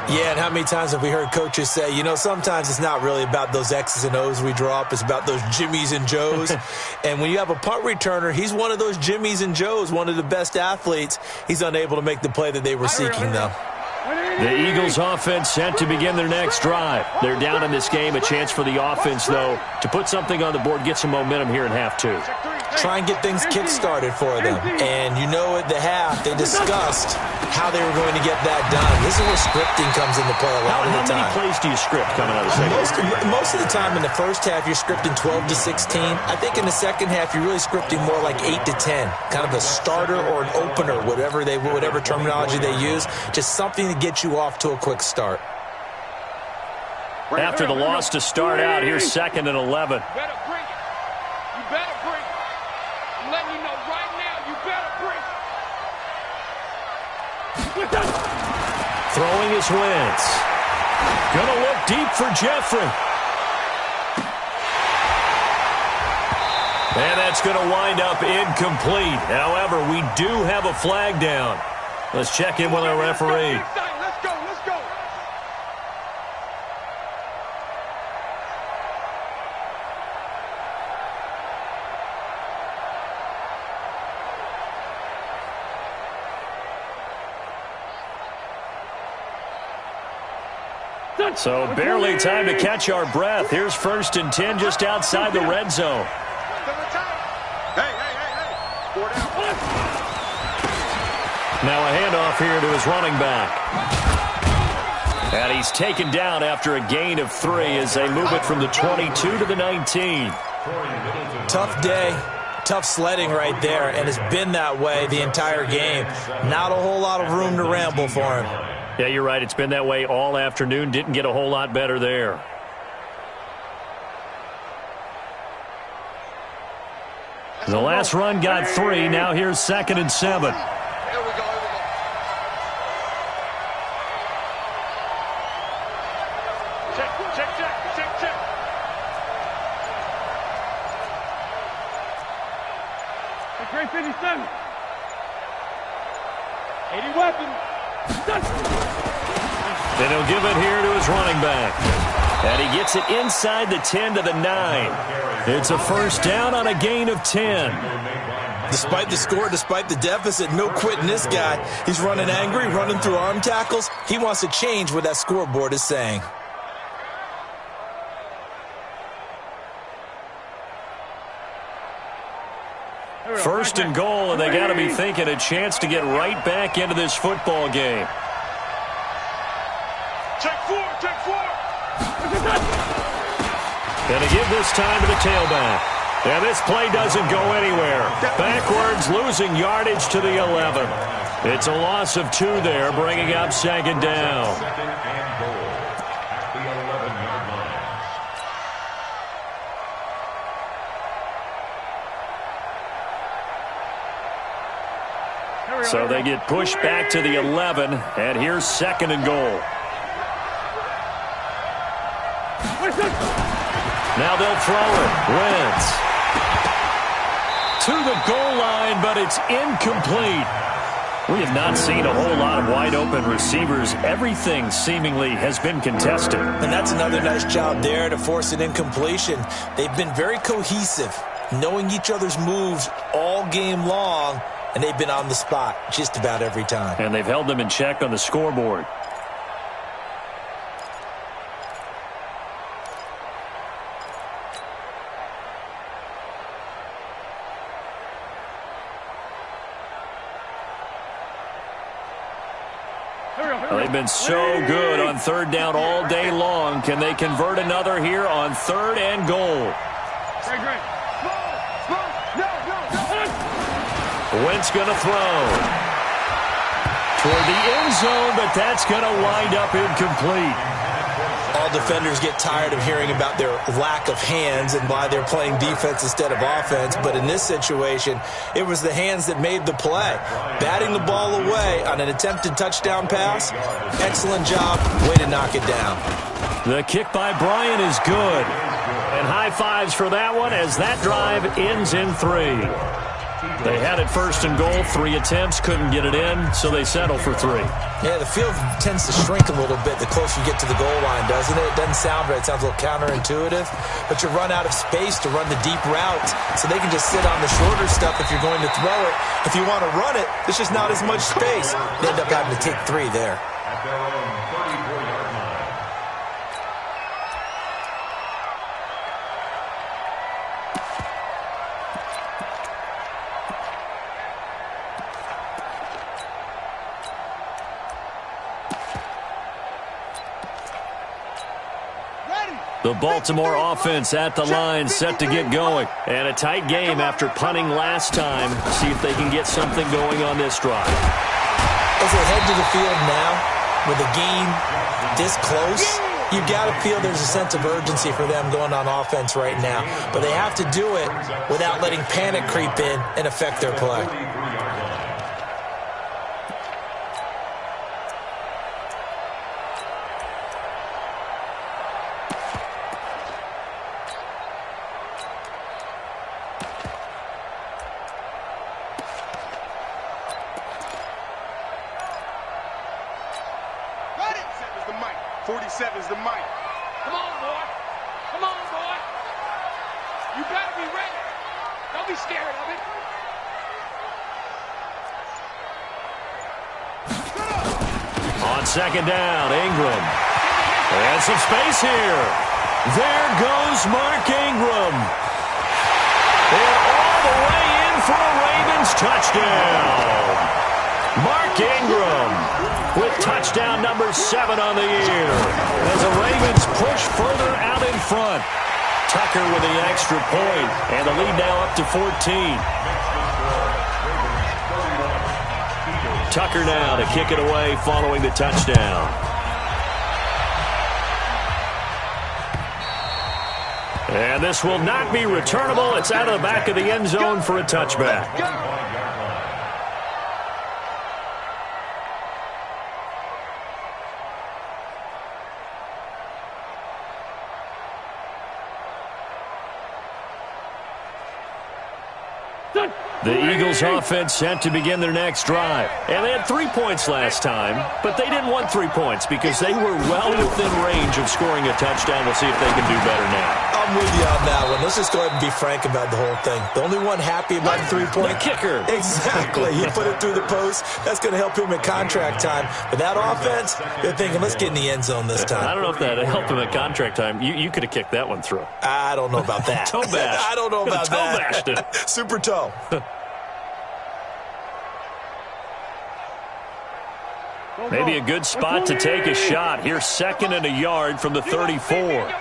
Speaker 6: Yeah, and how many times have we heard coaches say, you know, sometimes it's not really about those X's and O's we draw up. It's about those Jimmies and Joes. And when you have a punt returner, he's one of those Jimmies and Joes, one of the best athletes. He's unable to make the play that they were seeking, though.
Speaker 3: The Eagles offense set to begin their next drive. They're down in this game. A chance for the offense, though, to put something on the board, get some momentum here in half two.
Speaker 6: Try and get things kick-started for them. And you know at the half, they discussed how they were going to get that done. This is where scripting comes into play a lot of the time.
Speaker 3: How many plays do you script coming out of the second?
Speaker 6: Most of the time in the first half, you're scripting 12 to 16. I think in the second half, you're really scripting more like 8 to 10. Kind of a starter or an opener, whatever terminology they use. Just something to get you off to a quick start.
Speaker 3: After the loss to start out, here's 2nd and 11. Throwing his Wentz. Gonna look deep for Jeffrey. And that's going to wind up incomplete. However, we do have a flag down. Let's check in with our referee.
Speaker 4: Let's go, let's go.
Speaker 3: So barely time to catch our breath. Here's 1st and 10 just outside the red zone.
Speaker 4: Hey. 4 down.
Speaker 3: Now a handoff here to his running back. And he's taken down after a gain of 3 as they move it from the 22 to the 19.
Speaker 6: Tough day. Tough sledding right there, and it's been that way the entire game. Not a whole lot of room to ramble for him.
Speaker 3: Yeah, you're right. It's been that way all afternoon. Didn't get a whole lot better there. The last run got 3. Now here's 2nd and 7.
Speaker 4: Here we go. Check. Grade 57. 80 weapons.
Speaker 3: And he'll give it here to his running back. And he gets it inside the 10 to the 9. It's a first down on a gain of 10.
Speaker 6: Despite the score, despite the deficit, no quitting this guy. He's running angry, running through arm tackles. He wants to change what that scoreboard is saying.
Speaker 3: First and goal, and they got to be thinking a chance to get right back into this football game.
Speaker 4: Check four.
Speaker 3: Going to give this time to the tailback. And this play doesn't go anywhere. Backwards, losing yardage to the 11. It's a loss of 2 there, bringing up second down.
Speaker 5: Second and goal at the 11-yard line.
Speaker 3: So they get pushed back to the 11, and here's second and goal. Now they'll throw it. Wentz to the goal line, but it's incomplete. We have not seen a whole lot of wide-open receivers. Everything seemingly has been contested.
Speaker 6: And that's another nice job there to force an incompletion. They've been very cohesive, knowing each other's moves all game long, and they've been on the spot just about every time.
Speaker 3: And they've held them in check on the scoreboard. They've been so good on third down all day long. Can they convert another here on third and goal? Wentz going to throw toward the end zone, but that's going to wind up incomplete.
Speaker 6: All defenders get tired of hearing about their lack of hands and why they're playing defense instead of offense. But in this situation, it was the hands that made the play. Batting the ball away on an attempted touchdown pass. Excellent job. Way to knock it down.
Speaker 3: The kick by Bryant is good. And high fives for that one as that drive ends in 3. They had it first and goal, 3 attempts, couldn't get it in, so they settle for 3.
Speaker 6: Yeah, the field tends to shrink a little bit the closer you get to the goal line, doesn't it? It doesn't sound right. It sounds a little counterintuitive. But you run out of space to run the deep routes, so they can just sit on the shorter stuff if you're going to throw it. If you want to run it, there's just not as much space. You end up having to take 3 there.
Speaker 5: At their own 34-yard line.
Speaker 3: The Baltimore offense at the line, set to get going. And a tight game after punting last time. See if they can get something going on this drive.
Speaker 6: As they head to the field now, with a game this close, you've got to feel there's a sense of urgency for them going on offense right now. But they have to do it without letting panic creep in and affect their play.
Speaker 3: Second down, Ingram. And some space here. There goes Mark Ingram. And all the way in for a Ravens touchdown. Mark Ingram with touchdown number 7 on the year. As the Ravens push further out in front. Tucker with the extra point, and the lead now up to 14. Tucker now to kick it away following the touchdown. And this will not be returnable. It's out of the back of the end zone for a touchback. The Eagles offense set to begin their next drive. And they had 3 points last time, but they didn't want 3 points because they were well within range of scoring a touchdown. We'll see if they can do better now.
Speaker 6: I'm with you on that one. Let's just go ahead and be frank about the whole thing. The only one happy about the 3-point
Speaker 3: kicker.
Speaker 6: Exactly. He put it through the post. That's going to help him in contract time. But that offense, they're thinking, let's get in the end zone this time.
Speaker 3: I don't know if that helped him at contract time. You could have kicked that one through.
Speaker 6: I don't know about that.
Speaker 3: Toe bash.
Speaker 6: I don't know about
Speaker 3: toe
Speaker 6: that.
Speaker 3: Toe bashed it.
Speaker 6: Super toe.
Speaker 3: Maybe a good spot to take a shot. Here's 2nd and a yard from the 34.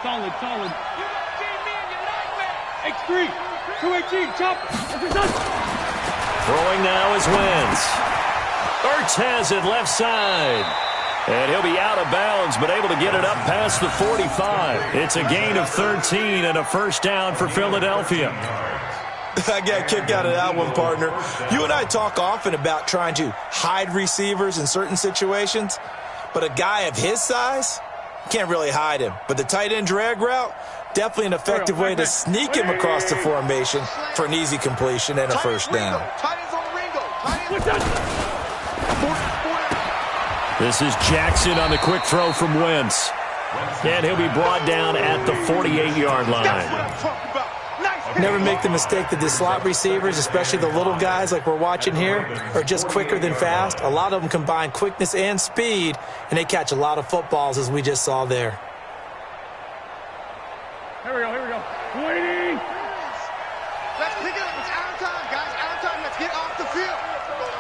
Speaker 4: Solid. X3. 218. Chop.
Speaker 3: Throwing now is Wentz. Ertz has it left side. And he'll be out of bounds, but able to get it up past the 45. It's a gain of 13 and a first down for Philadelphia.
Speaker 6: I got a kick out of that one, partner. You and I talk often about trying to hide receivers in certain situations, but a guy of his size can't really hide him. But the tight end drag route, definitely an effective way to sneak him across the formation for an easy completion and a first down.
Speaker 3: This is Jackson on the quick throw from Wentz. And he'll be brought down at the 48-yard line.
Speaker 6: Never make the mistake that the slot receivers, especially the little guys like we're watching here, are just quicker than fast. A lot of them combine quickness and speed, and they catch a lot of footballs, as we just saw there.
Speaker 4: Here we go. 20.
Speaker 1: Let's pick it up. It's out of time, guys. Out of time. Let's get off the field.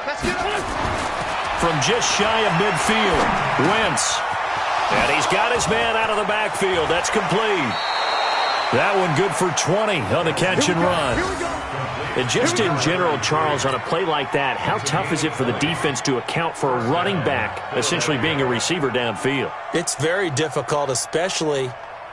Speaker 1: Let's get up.
Speaker 3: From just shy of midfield, Wentz. And he's got his man out of the backfield. That's complete. That one good for 20 on the catch and run. And just in general, Charles, on a play like that, how tough is it for the defense to account for a running back essentially being a receiver downfield?
Speaker 6: It's very difficult, especially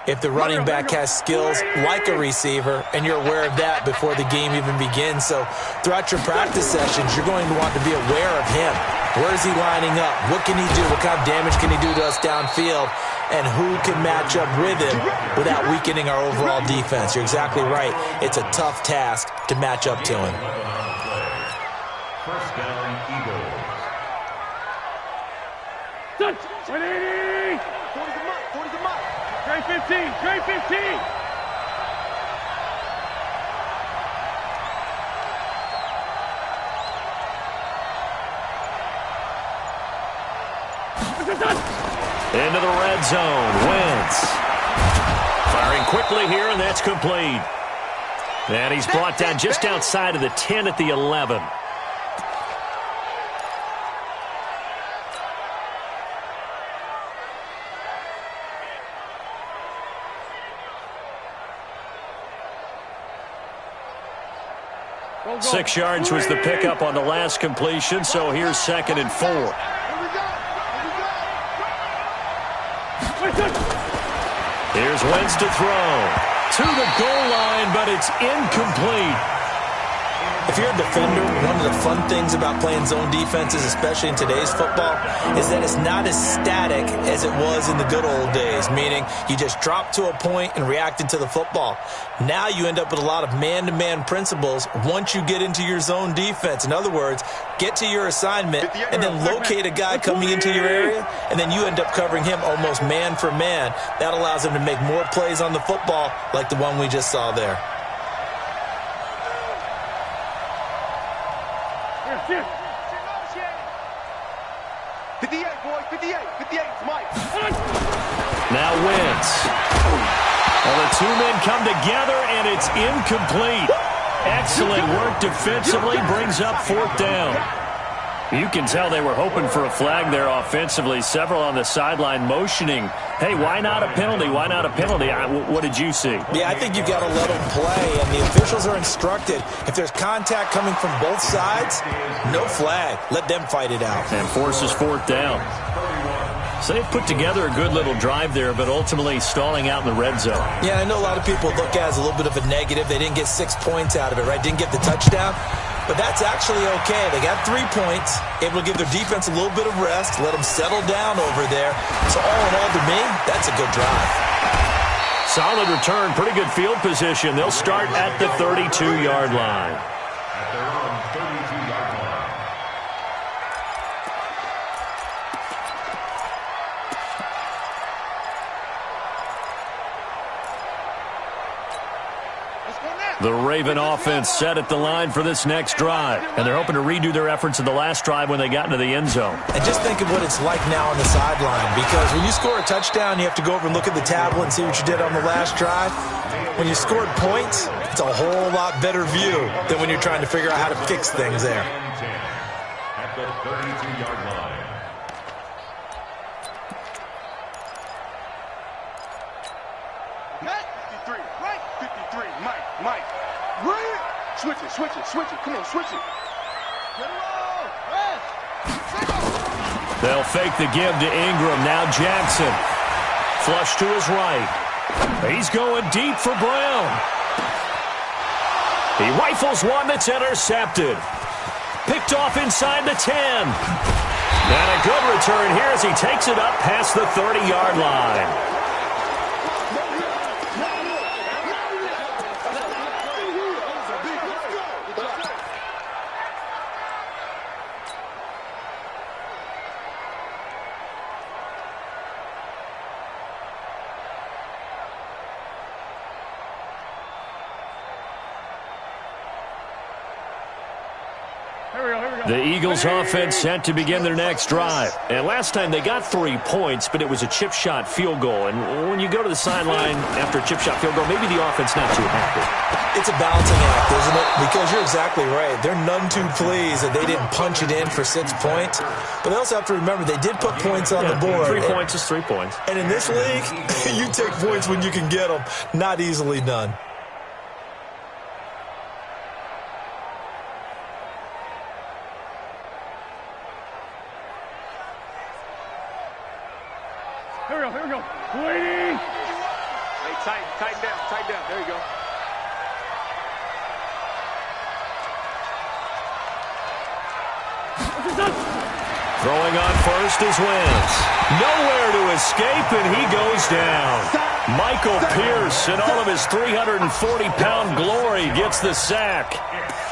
Speaker 6: if the running back has skills like a receiver, and you're aware of that before the game even begins. So throughout your practice sessions, you're going to want to be aware of him. Where is he lining up? What can he do? What kind of damage can he do to us downfield? And who can match up with him without weakening our overall defense? You're exactly right. It's a tough task to match up to him.
Speaker 5: First down, Eagles.
Speaker 4: 180.
Speaker 1: 40 the mark.
Speaker 4: Trey 15. Trey 15.
Speaker 3: Into the red zone. Wentz. Firing quickly here, and that's complete. And he's brought down just outside of the 10 at the 11.
Speaker 4: Go.
Speaker 3: 6 yards was the pickup on the last completion, so here's 2nd and 4. Here's Wentz to throw. To the goal line, but it's incomplete.
Speaker 6: If you're a defender, one of the fun things about playing zone defenses, especially in today's football, is that it's not as static as it was in the good old days, meaning you just drop to a point and reacted to the football. Now you end up with a lot of man-to-man principles once you get into your zone defense. In other words, get to your assignment and then locate a guy coming into your area, and then you end up covering him almost man for man. That allows him to make more plays on the football like the one we just saw there.
Speaker 4: Here.
Speaker 1: 58, boys. 58. 58. It's Mike.
Speaker 3: Now Wentz. Well, the two men come together, and it's incomplete. Excellent work defensively. Brings up 4th down. You can tell they were hoping for a flag there offensively. Several on the sideline motioning, hey, why not a penalty? Why not a penalty? What did you see?
Speaker 6: Yeah, I think you've got to let them play, and the officials are instructed. If there's contact coming from both sides, no flag. Let them fight it out.
Speaker 3: And forces 4th down. So they've put together a good little drive there, but ultimately stalling out in the red zone.
Speaker 6: Yeah, I know a lot of people look at it as a little bit of a negative. They didn't get 6 points out of it, right? Didn't get the touchdown. But that's actually okay. They got 3 points, able to give their defense a little bit of rest, let them settle down over there. So all in all, to me, that's a good drive.
Speaker 3: Solid return, pretty good field position. They'll start at the 32-yard line. The Raven offense set at the line for this next drive, and they're hoping to redo their efforts in the last drive when they got into the end zone.
Speaker 6: And just think of what it's like now on the sideline, because when you score a touchdown, you have to go over and look at the tablet and see what you did on the last drive. When you scored points, it's a whole lot better view than when you're trying to figure out how to fix things there.
Speaker 5: At the 32-yard line.
Speaker 4: Right, 53, Mike. Switch it. Come on, switch it.
Speaker 3: They'll fake the give to Ingram. Now Jackson. Flush to his right. He's going deep for Brown. He rifles one that's intercepted. Picked off inside the 10. And a good return here as he takes it up past the 30-yard line. The Eagles offense set to begin their next drive. And last time they got 3 points, but it was a chip shot field goal. And when you go to the sideline after a chip shot field goal, maybe the offense not too happy.
Speaker 6: It's a balancing act, isn't it? Because you're exactly right. They're none too pleased that they didn't punch it in for 6 points. But they also have to remember they did put points on the board.
Speaker 3: 3 points is 3 points.
Speaker 6: And in this league, you take points when you can get them. Not easily done.
Speaker 4: Here we go. Waiting. Hey, tighten down. There you go.
Speaker 3: Throwing on first is Wentz. Nowhere to escape, and he goes down. Michael Pierce, in all of his 340-pound glory, gets the sack.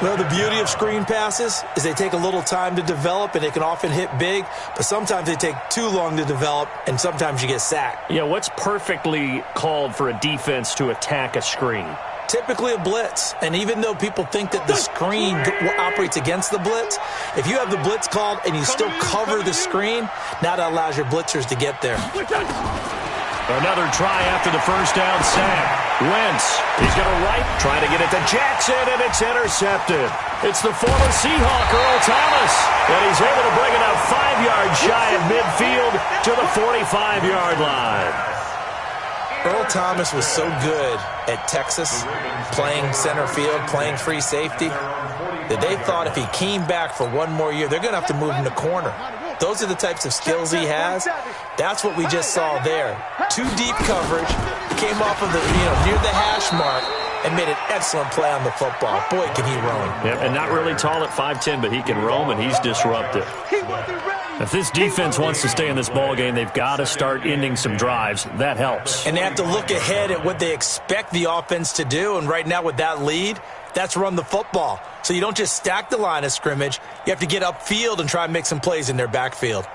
Speaker 6: Well, the beauty of screen passes is they take a little time to develop, and they can often hit big, but sometimes they take too long to develop, and sometimes you get sacked.
Speaker 3: Yeah, what's perfectly called for a defense to attack a screen?
Speaker 6: Typically a blitz, and even though people think that the screen operates against the blitz, if you have the blitz called and you still cover the screen, now that allows your blitzers to get there.
Speaker 3: Another try after the first down sack. Wentz, he's going to right, trying to get it to Jackson, and it's intercepted. It's the former Seahawk, Earl Thomas, and he's able to bring it out 5 yards shy of midfield to the 45-yard line.
Speaker 6: Earl Thomas was so good at Texas, playing center field, playing free safety, that they thought if he came back for one more year, they're going to have to move him to corner. Those are the types of skills he has. That's what we just saw there. 2 deep coverage, came off of the, near the hash mark, and made an excellent play on the football. Boy, can he roam.
Speaker 3: Yep, and not really tall at 5'10", but he can roam, and he's disruptive. If this defense wants to stay in this ballgame, they've got to start ending some drives. That helps.
Speaker 6: And they have to look ahead at what they expect the offense to do, and right now with that lead, that's run the football. So you don't just stack the line of scrimmage. You have to get upfield and try and make some plays in their backfield.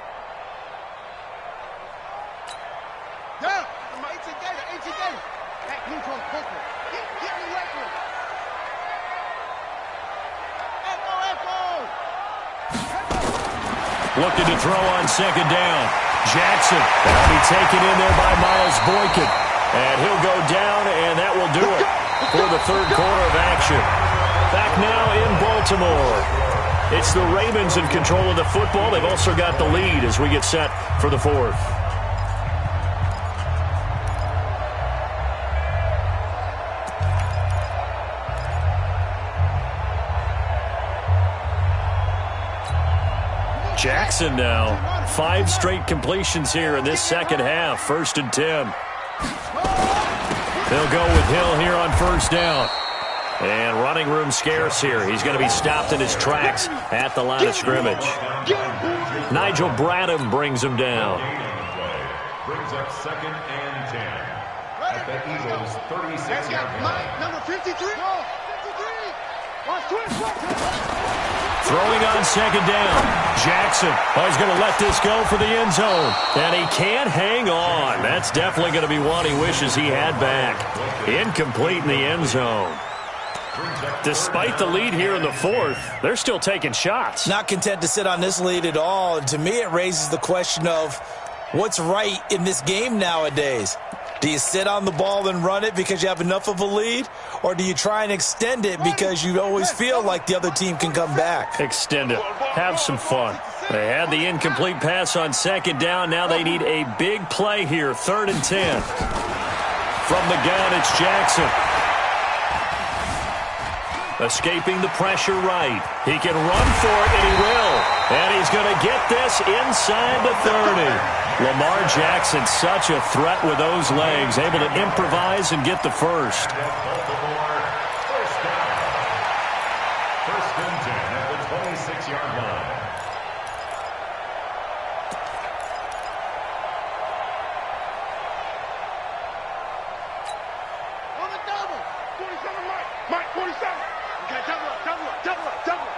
Speaker 3: Looking to throw on second down. Jackson, that'll be taken in there by Miles Boykin. And he'll go down, and that will do it for the third quarter of action. Back now in Baltimore. It's the Ravens in control of the football. They've also got the lead as we get set for the fourth. Jackson now. 5 straight completions here in this second half. 1st and 10. They'll go with Hill here on first down. And running room scarce here. He's going to be stopped in his tracks at the line of scrimmage. Nigel Bradham brings him down.
Speaker 5: Brings up 2nd and 10. At the Eagles' 36-yard line.
Speaker 1: Number 53.
Speaker 3: Throwing on second down. Jackson is going to let this go for the end zone. And he can't hang on. That's definitely going to be one he wishes he had back. Incomplete in the end zone. Despite the lead here in the fourth, they're still taking shots.
Speaker 6: Not content to sit on this lead at all. And to me, it raises the question of what's right in this game nowadays. Do you sit on the ball and run it because you have enough of a lead? Or do you try and extend it because you always feel like the other team can come back?
Speaker 3: Extend it. Have some fun. They had the incomplete pass on second down. Now they need a big play here. 3rd and 10. From the gun, it's Jackson. Escaping the pressure right. He can run for it, and he will. And he's going to get this inside the 30. Lamar Jackson, such a threat with those legs, able to improvise and get the first.
Speaker 5: First and 10 at the 26-yard line.
Speaker 4: On the double. 47, Mike. Mike, 47. Okay, double up, double up, double up, double up.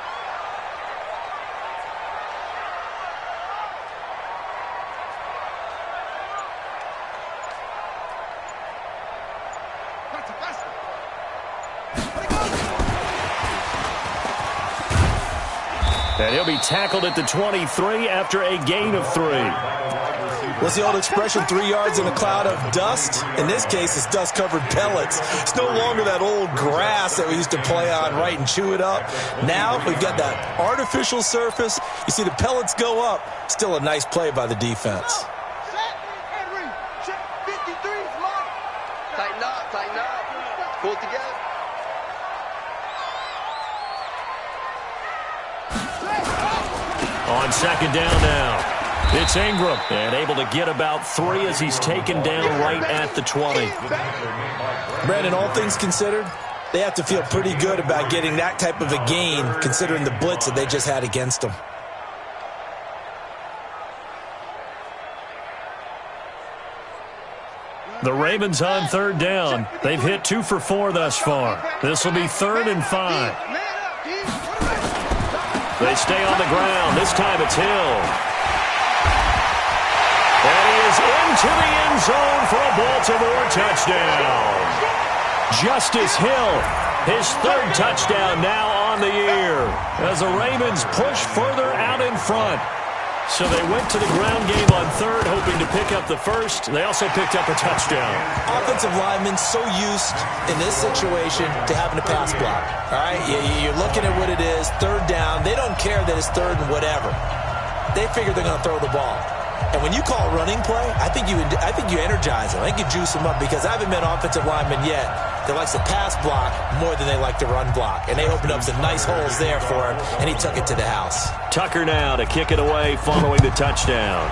Speaker 3: And he'll be tackled at the 23 after a gain of 3.
Speaker 6: What's the old expression, 3 yards in a cloud of dust? In this case, it's dust-covered pellets. It's no longer that old grass that we used to play on, right, and chew it up. Now we've got that artificial surface. You see the pellets go up. Still a nice play by the defense.
Speaker 1: Tighten up, tighten up. Pull it together.
Speaker 3: On second down now. It's Ingram, and able to get about 3 as he's taken down right at the 20.
Speaker 6: Brandon, all things considered, they have to feel pretty good about getting that type of a gain, considering the blitz that they just had against them.
Speaker 3: The Ravens on 3rd down. They've hit 2 for 4 thus far. This will be 3rd and 5. They stay on the ground. This time it's Hill. And he is into the end zone for a Baltimore touchdown. Justice Hill, his 3rd touchdown now on the year as the Ravens push further out in front. So they went to the ground game on 3rd, hoping to pick up the first. They also picked up a touchdown.
Speaker 6: Offensive linemen so used in this situation to having to pass block. All right, you're looking at what it is, 3rd down. They don't care that it's 3rd and whatever. They figure they're going to throw the ball. And when you call a running play, I think you energize them. I think you juice them up because I haven't met an offensive lineman yet that likes to pass block more than they like to run block. And they opened up some nice holes there for him, and he took it to the house.
Speaker 3: Tucker now to kick it away following the touchdown.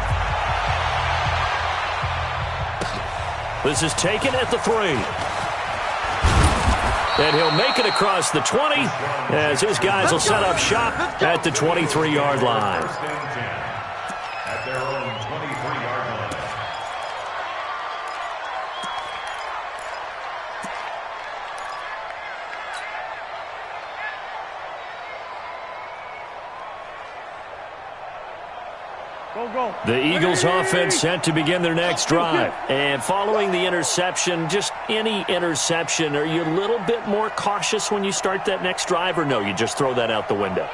Speaker 3: This is taken at the 3. And he'll make it across the 20 as his guys will set up shop at the 23-yard line.
Speaker 5: At their own 23-yard line.
Speaker 3: The Eagles offense set to begin their next drive. And following the interception, just any interception, are you a little bit more cautious when you start that next drive, or no, you just throw that out the window?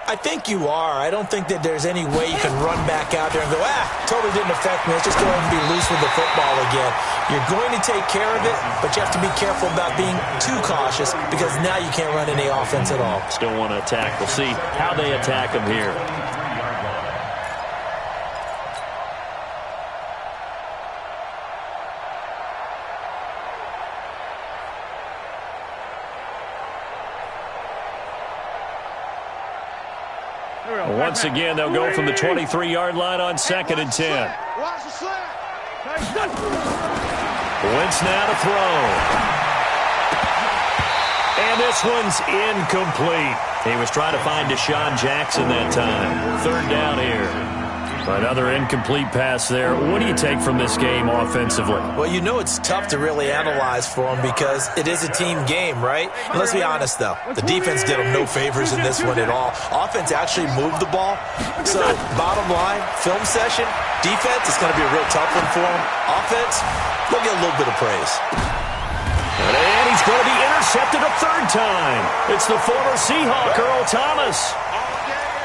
Speaker 6: I think you are. I don't think that there's any way you can run back out there and go, totally didn't affect me. Let's just go ahead and be loose with the football again. You're going to take care of it, but you have to be careful about being too cautious because now you can't run any offense at all.
Speaker 3: Still want to attack. We'll see how they attack them here. Once again, they'll go from the 23-yard line on 2nd and 10. Wentz now to throw. And this one's incomplete. He was trying to find Deshaun Jackson that time. 3rd down here. Another incomplete pass there. What do you take from this game offensively?
Speaker 6: Well, you know it's tough to really analyze for them because it is a team game, right? And let's be honest, though. The defense did them no favors in this one at all. Offense actually moved the ball. So, bottom line, film session, defense is going to be a real tough one for them. Offense, they'll get a little bit of praise.
Speaker 3: And he's going to be intercepted. intercepted a third time. It's the former Seahawk, Earl Thomas.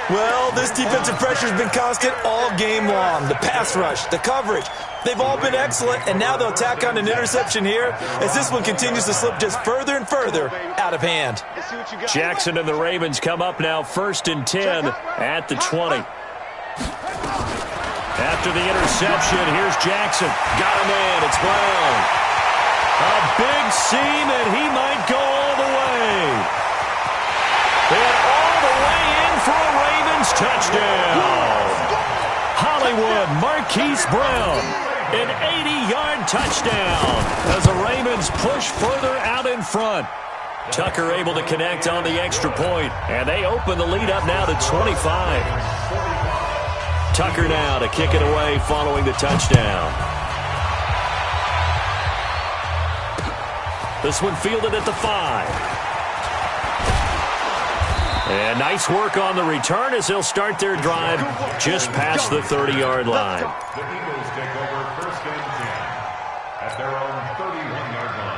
Speaker 6: Well, this defensive pressure has been constant all game long. The pass rush, the coverage, they've all been excellent, and now they'll tack on an interception here as this one continues to slip just further and further out of hand.
Speaker 3: Jackson and the Ravens come up now 1st and 10 at the 20. After the interception, here's Jackson. Got a man. It's Brown. A big seam, and he might go all the way. And all the way in for a Ravens touchdown. Hollywood Marquise Brown, an 80-yard touchdown as the Ravens push further out in front. Tucker able to connect on the extra point, and they open the lead up now to 25. Tucker now to kick it away following the touchdown. This one fielded at the 5. And nice work on the return as they'll start their drive just past the 30-yard line.
Speaker 5: The Eagles take over 1st and 10 at their own 31-yard line.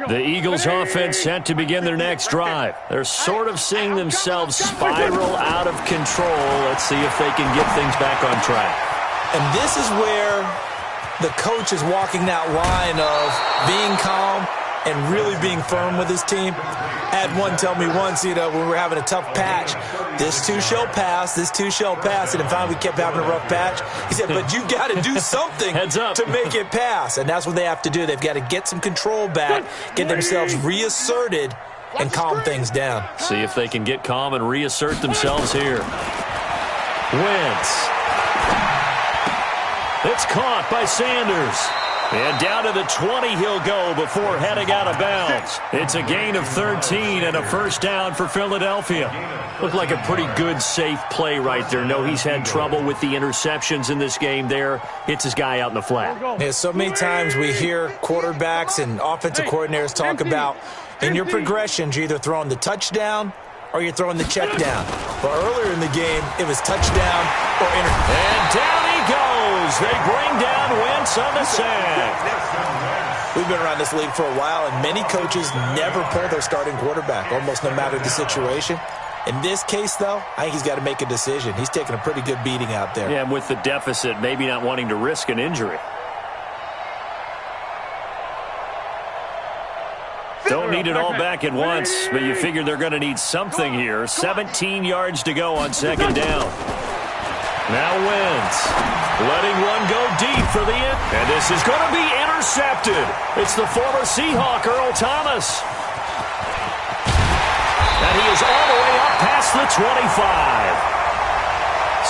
Speaker 3: The Eagles offense set to begin their next drive. They're sort of seeing themselves spiral out of control. Let's see if they can get things back on track.
Speaker 6: And this is where the coach is walking that line of being calm and really being firm with his team. I had one tell me once, when we were having a tough patch, this too shall pass, this too shall pass. And finally we kept having a rough patch. He said, but you got to do something to make it pass. And that's what they have to do. They've got to get some control back, get themselves reasserted, and calm things down.
Speaker 3: See if they can get calm and reassert themselves here. Wentz. It's caught by Sanders. And down to the 20 he'll go before heading out of bounds. It's a gain of 13 and a first down for Philadelphia. Looked like a pretty good, safe play right there. No, he's had trouble with the interceptions in this game there. Hits his guy out in the flat.
Speaker 6: Yeah, so many times we hear quarterbacks and offensive coordinators talk about in your progressions, you're either throwing the touchdown or you're throwing the check down. But earlier in the game, it was touchdown or interception.
Speaker 3: And down he goes. They bring down Wentz on the sack.
Speaker 6: We've been around this league for a while, and many coaches never pull their starting quarterback, almost no matter the situation. In this case, though, I think he's got to make a decision. He's taking a pretty good beating out there.
Speaker 3: Yeah, and with the deficit, maybe not wanting to risk an injury. Don't need it all back at once, but you figure they're going to need something here. 17 yards to go on second down. Now Wentz, letting one go deep for the end. And this is going to be intercepted. It's the former Seahawk, Earl Thomas. And he is all the way up past the 25.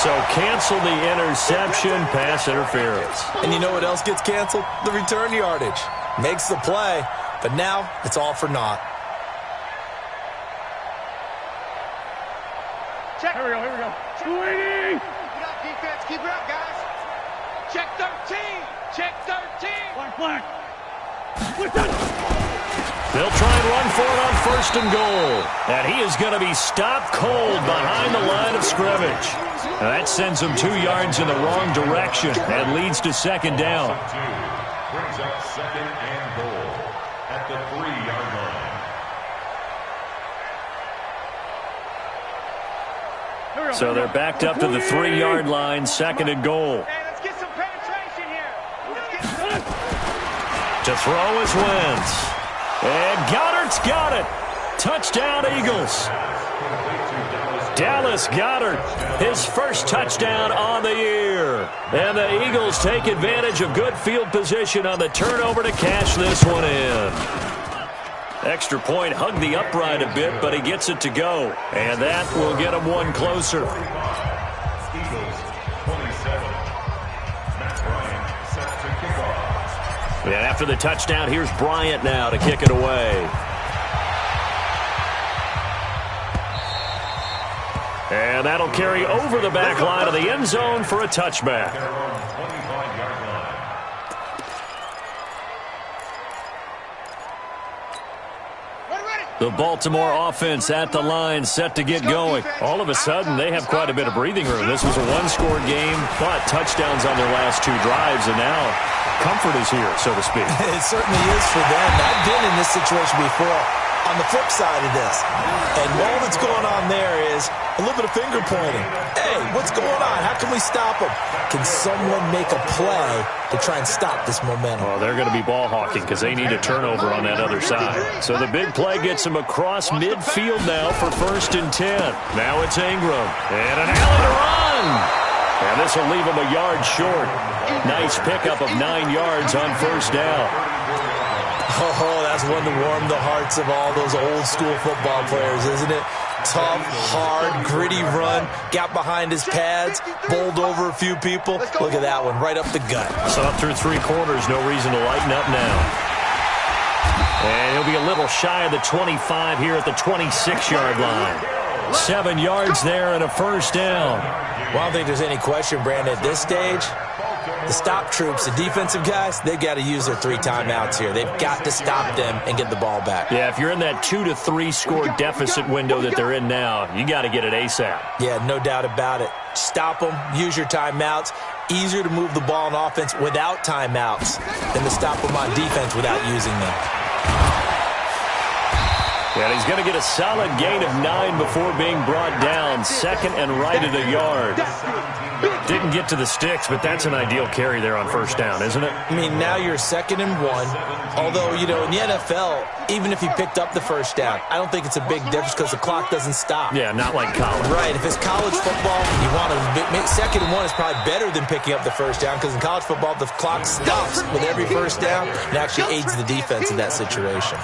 Speaker 3: So cancel the interception, pass interference.
Speaker 6: And you know what else gets canceled? The return yardage. Makes the play. But now, it's all for naught.
Speaker 4: Check. Here we go. 280.
Speaker 1: Get up, defense. Keep it up, guys. Check 13. Check 13.
Speaker 4: Black.
Speaker 3: They'll try and run for it on 1st and goal. And he is going to be stopped cold behind the line of scrimmage. That sends him 2 yards in the wrong direction and leads to second down.
Speaker 5: Brings up 2nd and goal at the 3-yard line.
Speaker 3: So they're backed up to the 3-yard line, 2nd and goal.
Speaker 1: Hey, let's get some penetration here.
Speaker 3: To throw is Wentz. And Goddard's got it. Touchdown, Eagles. Dallas Goedert, his first touchdown on the year. And the Eagles take advantage of good field position on the turnover to cash this one in. Extra point hugged the upright a bit, but he gets it to go. And that will get him one closer.
Speaker 5: Eagles 27. Matt Bryant set to kick off.
Speaker 3: And after the touchdown, here's Bryant now to kick it away. And that'll carry over the back line of the end zone for a touchback.
Speaker 5: Their own 25-yard line.
Speaker 3: The Baltimore offense at the line, set to get going. All of a sudden, they have quite a bit of breathing room. This was a one-score game, but touchdowns on their last 2 drives, and now comfort is here, so to speak.
Speaker 6: It certainly is for them. I've been in this situation before on the flip side of this. And all that's going on there is a little bit of finger pointing. Hey, what's going on? How can we stop them? Can someone make a play to try and stop this momentum?
Speaker 3: Well, they're going to be ball hawking because they need a turnover on that other side. So the big play gets them across midfield now for 1st and 10. Now it's Ingram. And an alley to run. And this will leave him a yard short. Nice pickup of 9 yards on 1st down.
Speaker 6: Oh, that's one to warm the hearts of all those old-school football players, isn't it? Tough, hard, gritty run, got behind his pads, bowled over a few people. Look at that one, right up the gut.
Speaker 3: So up through 3 quarters, no reason to lighten up now. And he'll be a little shy of the 25 here at the 26-yard line. 7 yards there and a 1st down.
Speaker 6: Well, I don't think there's any question, Brandon, at this stage, the stop troops, the defensive guys, they've got to use their 3 timeouts here. They've got to stop them and get the ball back.
Speaker 3: Yeah, if you're in that 2 to 3 score deficit window that they're in now, you got to get it ASAP.
Speaker 6: Yeah, no doubt about it. Stop them, use your timeouts. Easier to move the ball on offense without timeouts than to stop them on defense without using them.
Speaker 3: And he's going to get a solid gain of 9 before being brought down. 2nd and right at a yard. Didn't get to the sticks, but that's an ideal carry there on 1st down, isn't it?
Speaker 6: I mean, now you're 2nd and 1. Although, you know, in the NFL, even if he picked up the 1st down, I don't think it's a big difference because the clock doesn't stop.
Speaker 3: Yeah, not like college.
Speaker 6: Right. If it's college football, you want to 2nd and 1 is probably better than picking up the 1st down because in college football, the clock stops with every 1st down and actually aids the defense in that situation.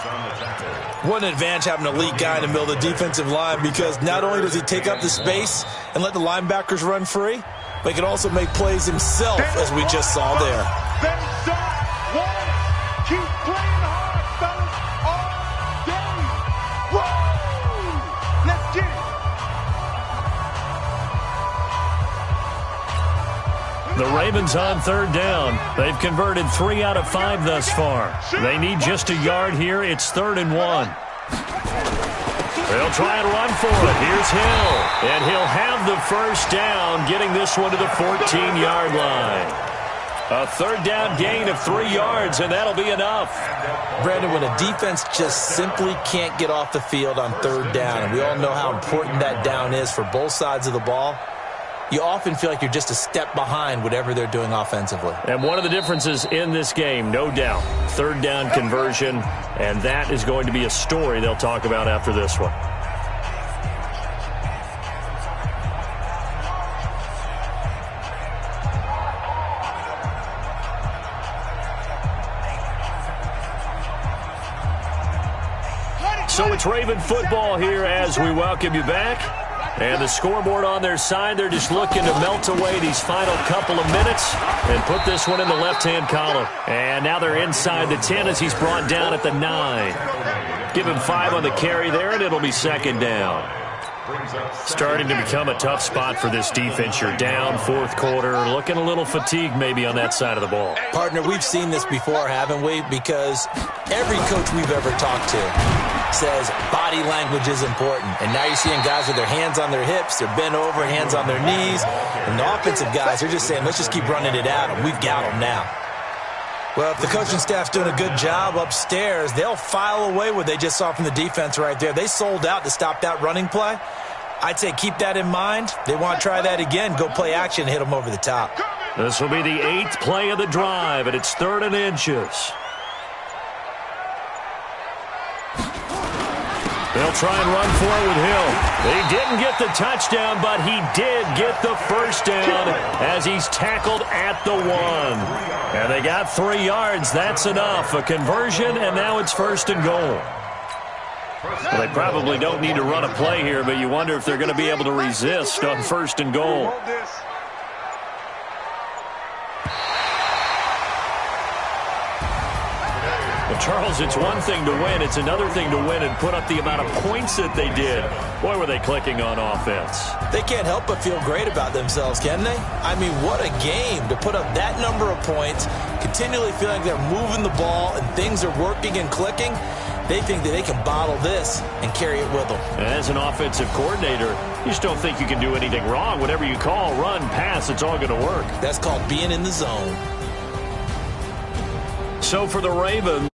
Speaker 6: What an advantage having an elite guy in the middle of the defensive line because not only does he take up the space and let the linebackers run free, but he can also make plays himself, as we just saw there.
Speaker 4: Keep playing hard, fellas, all day. Woo! Let's get it.
Speaker 3: The Ravens on 3rd down. They've converted 3 out of 5 thus far. They need just a yard here. It's 3rd and 1. They'll try and run for it. Here's Hill. And he'll have the 1st down, getting this one to the 14-yard line. A 3rd down gain of 3 yards, and that'll be enough.
Speaker 6: Brandon, when a defense just simply can't get off the field on 3rd down, and we all know how important that down is for both sides of the ball, you often feel like you're just a step behind whatever they're doing offensively.
Speaker 3: And one of the differences in this game, no doubt, 3rd down conversion, and that is going to be a story they'll talk about after this one. So it's Raven football here as we welcome you back. And the scoreboard on their side, they're just looking to melt away these final couple of minutes and put this one in the left-hand column. And now they're inside the 10 as he's brought down at the 9. Give him 5 on the carry there, and it'll be 2nd down. Starting to become a tough spot for this defense. You're down 4th quarter, looking a little fatigued maybe on that side of the ball.
Speaker 6: Partner, we've seen this before, haven't we? Because every coach we've ever talked to says body language is important. And now you're seeing guys with their hands on their hips, they're bent over, hands on their knees. And the offensive guys are just saying, let's just keep running it at them. We've got them now. Well, if the coaching staff's doing a good job upstairs, they'll file away what they just saw from the defense right there. They sold out to stop that running play. I'd say keep that in mind. They want to try that again, go play action and hit them over the top.
Speaker 3: This will be the 8th play of the drive, and it's 3rd and inches. They'll try and run for it with Hill. He didn't get the touchdown, but he did get the 1st down as he's tackled at the 1. And they got 3 yards. That's enough. A conversion, and now it's 1st and goal. Well, they probably don't need to run a play here, but you wonder if they're going to be able to resist on 1st and goal. Well, Charles, it's one thing to win. It's another thing to win and put up the amount of points that they did. Boy, were they clicking on offense.
Speaker 6: They can't help but feel great about themselves, can they? I mean, what a game to put up that number of points, continually feeling like they're moving the ball and things are working and clicking. They think that they can bottle this and carry it with them.
Speaker 3: As an offensive coordinator, you just don't think you can do anything wrong. Whatever you call, run, pass, it's all going to work.
Speaker 6: That's called being in the zone.
Speaker 3: So for the Ravens,